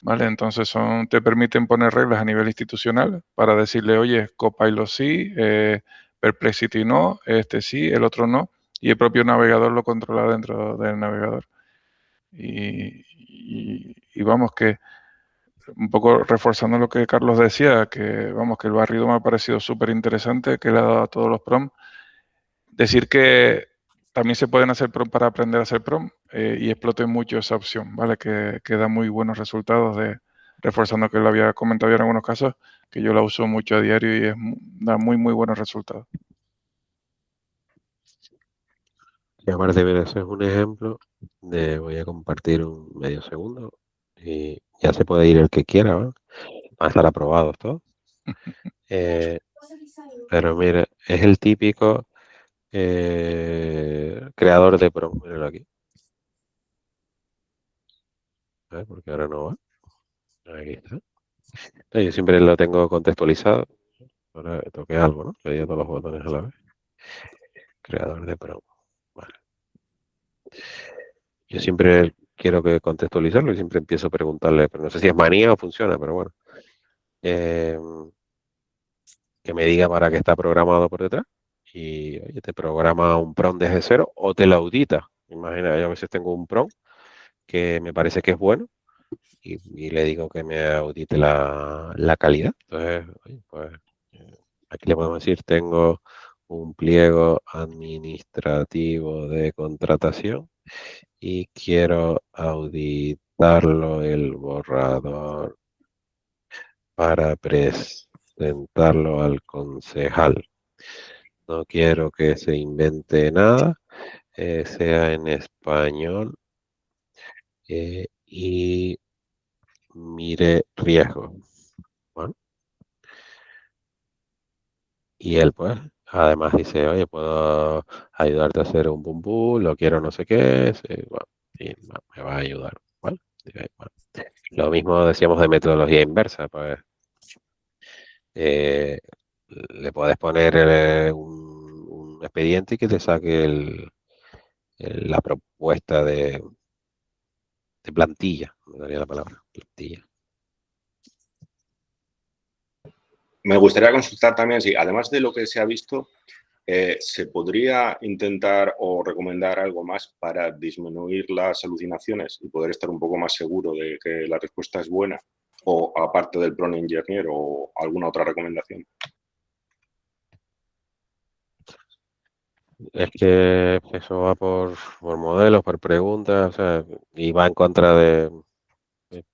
¿vale? Entonces te permiten poner reglas a nivel institucional para decirle, oye, Copilot sí, Perplexity no, este sí, el otro no, y el propio navegador lo controla dentro del navegador. Y vamos que un poco reforzando lo que Carlos decía, que vamos, que el barrido me ha parecido súper interesante, que le ha dado a todos los prompts. Decir que también se pueden hacer prompts para aprender a hacer prompt y exploten mucho esa opción, ¿vale? Que da muy buenos resultados, reforzando que lo había comentado ya en algunos casos, que yo la uso mucho a diario y da muy, muy buenos resultados. Y aparte, mira, ese es un ejemplo voy a compartir un medio segundo y ya se puede ir el que quiera, ¿va? Van a estar aprobados todos. Pero mira, es el típico creador de prompt, míralo aquí. A ver, porque ahora no va. Aquí está. Yo siempre lo tengo contextualizado. Ahora toqué algo, ¿no? Le di a todos los botones a la vez. Creador de prompt. Vale. Yo siempre quiero contextualizarlo y siempre empiezo a preguntarle, pero no sé si es manía o funciona, pero bueno. Que me diga para qué está programado por detrás. Y oye, te programa un prompt desde cero o te lo audita. Imagina, yo a veces tengo un prompt que me parece que es bueno y le digo que me audite la calidad. Entonces, oye, pues aquí le podemos decir, tengo un pliego administrativo de contratación y quiero auditarlo el borrador para presentarlo al concejal. No quiero que se invente nada, sea en español y mire riesgo. Bueno, y él pues además dice, oye, puedo ayudarte a hacer un bum bum, lo quiero no sé qué, sí, bueno, y me va a ayudar. Bueno, lo mismo decíamos de metodología inversa, pues le puedes poner un expediente y que te saque la propuesta de plantilla, me daría la palabra, plantilla. Me gustaría consultar también si, además de lo que se ha visto, ¿se podría intentar o recomendar algo más para disminuir las alucinaciones y poder estar un poco más seguro de que la respuesta es buena? O aparte del prompt engineer o alguna otra recomendación. Es que eso va por modelos, por preguntas, o sea, y va en contra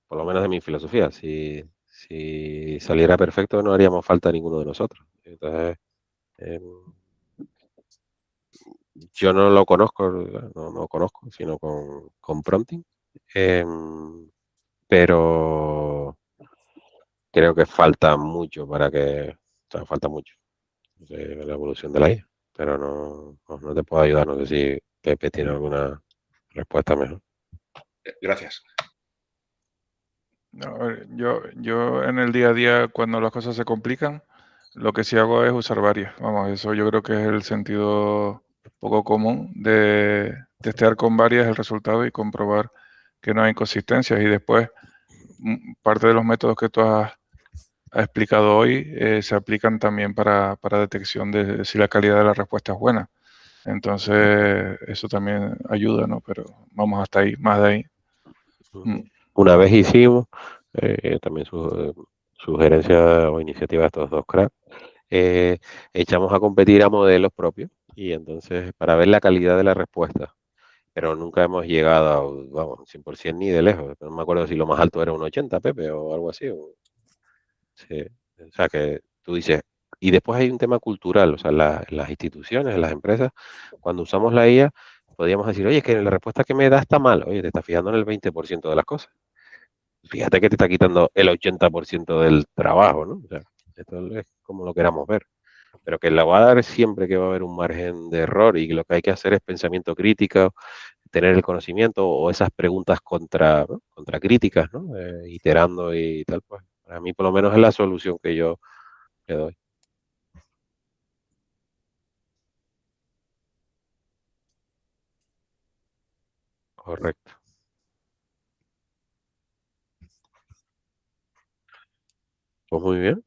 por lo menos de mi filosofía. Si saliera perfecto, no haríamos falta ninguno de nosotros. Entonces, yo no lo conozco, no conozco, sino con prompting, pero creo que falta mucho o sea, falta mucho de la evolución de la IA, pero no te puedo ayudar, no sé si Pepe tiene alguna respuesta mejor. Gracias. No, yo en el día a día, cuando las cosas se complican, lo que sí hago es usar varias. Vamos, eso yo creo que es el sentido poco común de testear con varias el resultado y comprobar que no hay inconsistencias. Y después, parte de los métodos que tú has explicado hoy se aplican también para detección de si la calidad de la respuesta es buena. Entonces, eso también ayuda, ¿no? Pero vamos hasta ahí, más de ahí. Una vez hicimos, también sugerencia o iniciativa de estos dos cracks, echamos a competir a modelos propios y entonces para ver la calidad de la respuesta, pero nunca hemos llegado a, vamos, 100% ni de lejos. No me acuerdo si lo más alto era un 80, Pepe, o algo así. Sí. O sea que tú dices, y después hay un tema cultural, o sea, las instituciones, las empresas, cuando usamos la IA, podríamos decir, oye, es que la respuesta que me da está mal, oye, te estás fijando en el 20% de las cosas. Fíjate que te está quitando el 80% del trabajo, ¿no? O sea, esto es como lo queramos ver. Pero que la va a dar siempre que va a haber un margen de error y lo que hay que hacer es pensamiento crítico, tener el conocimiento o esas preguntas ¿no? Contra críticas, ¿no? Iterando y tal, pues para mí por lo menos es la solución que yo le doy. Correcto. Pues muy bien.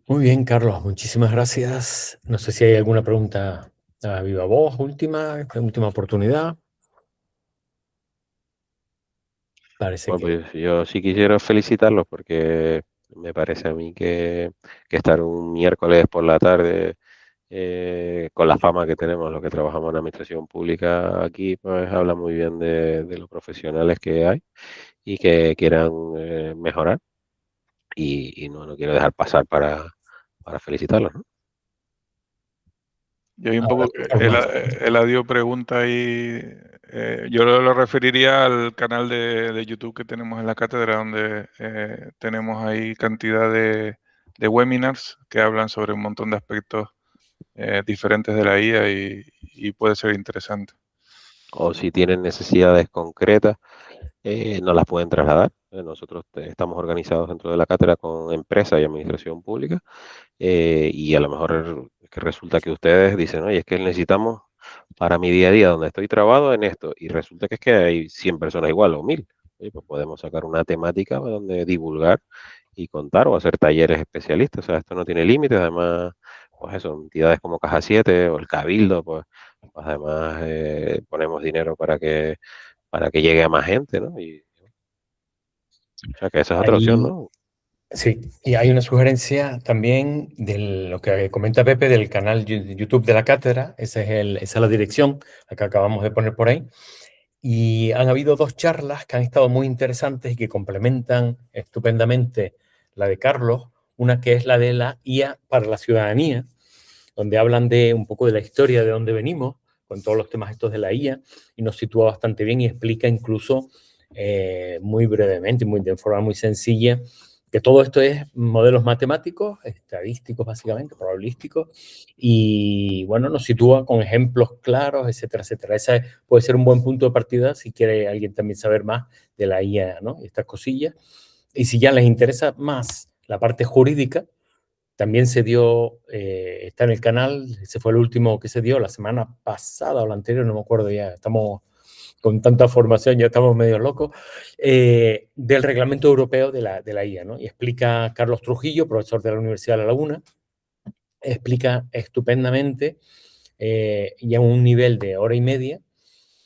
Muy bien, Carlos, muchísimas gracias. No sé si hay alguna pregunta a viva voz, última oportunidad. Parece Bueno, que... pues yo sí quisiera felicitarlos porque me parece a mí que estar un miércoles por la tarde con la fama que tenemos los que trabajamos en administración pública aquí, pues habla muy bien de los profesionales que hay y que quieran mejorar y no quiero dejar pasar para felicitarlos, ¿no? Y hay un Ahora, poco, Eladio pregunta ahí, yo lo referiría al canal de YouTube que tenemos en la cátedra, donde tenemos ahí cantidad de webinars que hablan sobre un montón de aspectos diferentes de la IA y puede ser interesante. O si tienen necesidades concretas, nos las pueden trasladar. Nosotros estamos organizados dentro de la cátedra con empresa y administración pública y a lo mejor es que resulta que ustedes dicen, oye, es que necesitamos para mi día a día donde estoy trabado en esto y resulta que es que hay 100 personas igual o 1000. Pues podemos sacar una temática donde divulgar y contar o hacer talleres especialistas. O sea, esto no tiene límites. Además, pues eso, entidades como Caja 7 o el Cabildo, pues además ponemos dinero para que llegue a más gente, ¿no? Y, o sea, que esa es otra opción, ahí, ¿no? sí, y hay una sugerencia también de lo que comenta Pepe del canal de YouTube de la cátedra. Esa es la dirección, la que acabamos de poner por ahí. Y han habido dos charlas que han estado muy interesantes y que complementan estupendamente la de Carlos. Una que es la de la IA para la ciudadanía, donde hablan de un poco de la historia de dónde venimos, con todos los temas estos de la IA, y nos sitúa bastante bien y explica incluso muy brevemente, de forma muy sencilla, que todo esto es modelos matemáticos, estadísticos básicamente, probabilísticos, y bueno, nos sitúa con ejemplos claros, etcétera, etcétera. Ese puede ser un buen punto de partida si quiere alguien también saber más de la IA, ¿no? Estas cosillas. Y si ya les interesa más la parte jurídica, también se dio, está en el canal, ese fue el último que se dio la semana pasada o la anterior, no me acuerdo ya, estamos con tanta formación, ya estamos medio locos, del reglamento europeo de la IA, ¿no? Y explica Carlos Trujillo, profesor de la Universidad de La Laguna, explica estupendamente, y a un nivel de hora y media,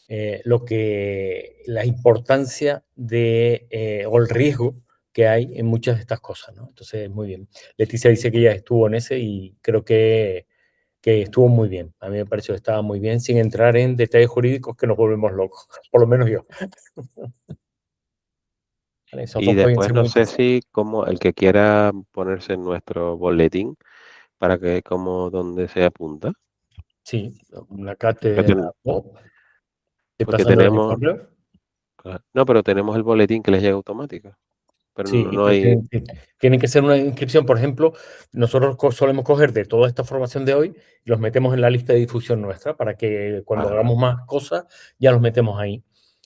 la importancia o el riesgo que hay en muchas de estas cosas, ¿no? Entonces, muy bien. Leticia dice que ella estuvo en ese y creo que estuvo muy bien. A mí me pareció que estaba muy bien, sin entrar en detalles jurídicos que nos volvemos locos, por lo menos yo. Vale, eso Y fue después no muy sé interesante. si como el que quiera ponerse en nuestro boletín para que como donde se apunta. Sí, una Porque, cátedra. Estoy porque pasando el tenemos, informe. no, pero tenemos el boletín que les llega automático. Pero Sí, no pero hay. tiene que ser una inscripción. Por ejemplo, nosotros solemos coger de toda esta formación de hoy y los metemos en la lista de difusión nuestra para que cuando Vale, vale. hagamos más cosas ya los metemos ahí.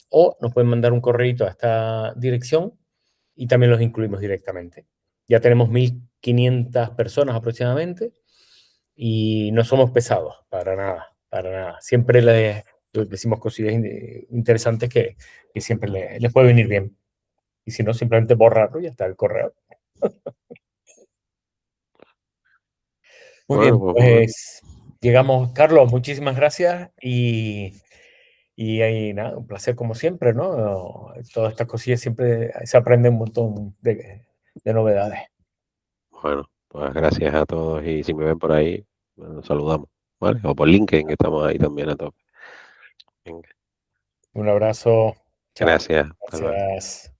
O nos pueden mandar un correíto a esta dirección y también los incluimos directamente. Ya tenemos 1.500 personas aproximadamente y no somos pesados para nada. para nada. Siempre le decimos cosillas interesantes que siempre les puede venir bien. Y si no, simplemente borrarlo y ya está el correo. Muy Bueno, bien, pues muy bien. pues llegamos. Carlos, muchísimas gracias y ahí nada, un placer como siempre, ¿no? Todas estas cosillas siempre se aprende un montón de novedades. Bueno, pues gracias a todos y si me ven por ahí, nos saludamos, ¿vale? O por LinkedIn, que estamos ahí también a tope. Venga, Un abrazo. Chao. gracias, hasta luego. Gracias.